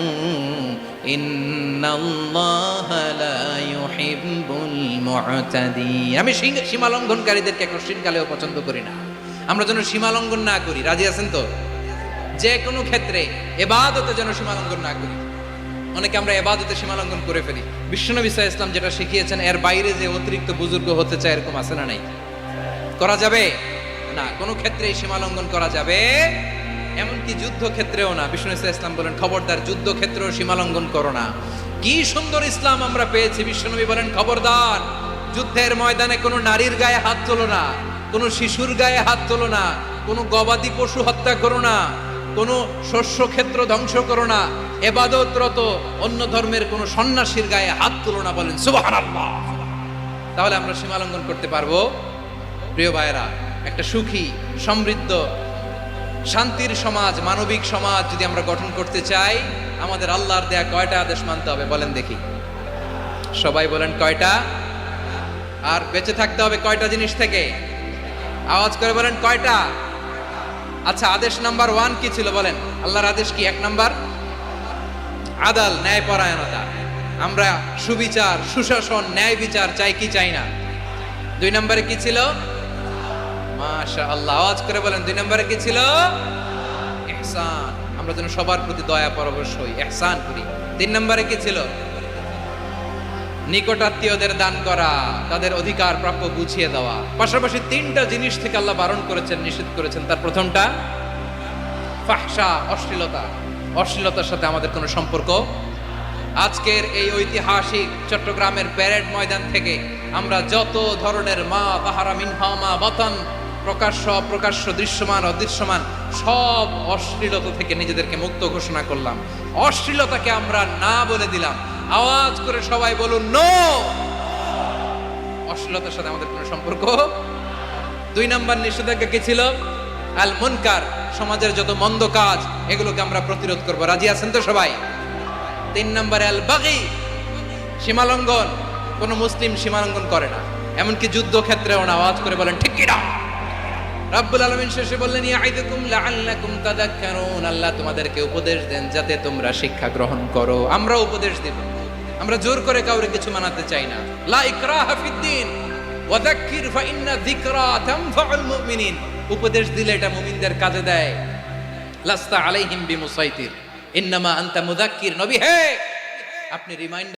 ইন্নাল্লাহা লা ইউহিব্বুল মুতাদিন। আমি সীমা লঙ্ঘনকারীদেরকে কোশ্চিনকালেও পছন্দ করি না। আমরা যেন সীমা লঙ্ঘন না করি। রাজি আছেন তো? যে কোনো ক্ষেত্রে ইবাদতে যেন সীমা লঙ্ঘন না করি। অনেকে আমরা ইবাদতে সীমা লঙ্ঘন করে ফেলি। বিশ্বনবী সাল্লাল্লাহু আলাইহি ওয়াসাল্লাম যেটা শিখিয়েছেন, এর বাইরে যে অতিরিক্ত বুজুর্গ হতে চায়, এরকম আছে না নাই? করা যাবে না, কোনো ক্ষেত্রেই সীমা লঙ্ঘন করা যাবে, এমনকি যুদ্ধ ক্ষেত্রেও না। বিশ্বনবী সাল্লাল্লাহু আলাইহি ওয়াসাল্লাম বলেন, খবরদার যুদ্ধ ক্ষেত্রেও সীমা লঙ্ঘন করো না। কি সুন্দর ইসলাম আমরা পেয়েছি। বিশ্বনবী বলেন, খবরদার যুদ্ধের ময়দানে কোনো নারীর গায়ে হাত তোলো না, কোনো শিশুর গায়ে হাত তোলো না, কোনো গবাদি পশু হত্যা করো না, কোনো শস্য ক্ষেত্র ধ্বংস করো না, ইবাদতরত অন্য ধর্মের কোনো সন্ন্যাসীর গায়ে হাত তোলো না। বলেন সুবহানাল্লাহ। তাহলে আমরা সীমা লঙ্ঘন করতে পারবো? প্রিয় ভাইয়েরা, একটা সুখী, সমৃদ্ধ, শান্তির সমাজ, মানবিক সমাজ যদি আমরা গঠন করতে চাই, আমাদের আল্লাহর দেয়া কয়টা আদেশ মানতে হবে বলেন দেখি? সবাই বলেন কয়টা? আর বেঁচে থাকতে হবে কয়টা জিনিস থেকে? আওয়াজ করে বলেন কয়টা? আচ্ছা, আদেশ নাম্বার 1 কি ছিল বলেন? আল্লাহর আদেশ কি? 1 নাম্বার আদাল, ন্যায়পরায়ণতা। আমরা সুবিচার, সুশাসন, ন্যায় বিচার চাই কি চাই না? 2 নম্বরে কি ছিল? মাশাআল্লাহ, আওয়াজ করে বলেন 2 নম্বরে কি ছিল? ইহসান। আমরা যেন সবার প্রতি দয়া পরবশ হই, ইহসান করি। 3 নম্বরে কি ছিল? নিকটাত্মীয়দের দান করা, তাদের অধিকার প্রাপ্য বুঝিয়ে দেওয়া। পাশাপাশি তিনটা জিনিস থেকে আল্লাহ বারণ করেছেন, নিষেধ করেছেন। তার প্রথমটা ফাহশা, অশ্লীলতা। অশ্লীলতার সাথে আমাদের কোনো সম্পর্ক। আজকের এই ঐতিহাসিক চট্টগ্রামের প্যারেড ময়দান থেকে আমরা যত ধরনের মা তাহারা মিনহা মা বাতান, প্রকাশ্য অপ্রকাশ্য, দৃশ্যমান অদৃশ্যমান সব অশ্লীলতা থেকে নিজেদেরকে মুক্ত ঘোষণা করলাম। অশ্লীলতাকে আমরা না বলে দিলাম। আওয়াজ করে সবাই বলুন নো। অশ্লীলতার সাথে আমাদের কোনো সম্পর্ক। 2 নম্বর নিষেধাজ্ঞা কি ছিল? আল মুনকার, সমাজের যত মন্দ কাজ এগুলোকে আমরা প্রতিরোধ করব। রাজি আছেন তো সবাই? 3 নম্বরে আল বাগি, সীমালঙ্ঘন। কোন মুসলিম সীমালঙ্ঘন করে না, এমনকি যুদ্ধক্ষেত্রেও না। আওয়াজ করে বলেন ঠিক কি না? রাব্বুল আলামিন শেষে বললেন ইয়াইদুকুম লাআল্লাকুম তাযাক্কারুন, আল্লাহ তোমাদেরকে উপদেশ দেন যাতে তোমরা শিক্ষা গ্রহণ করো। আমরা উপদেশ দেব, আমরা জোর করে কাউরে কিছু মানাতে চাই না। লা ইকরাহা ফিদ্দিন ওয়া যাক্কির ফা ইন্না যিকরা তানফাউল মুমিনিন। উপদেশ দিলে এটা মুমিনদের কাজে দেয়। লাস্তা আলাইহিম বিমুসাইতির ইন্নামা আনতা মুযাক্কির। নবী হে, আপনি রিমাইন্ড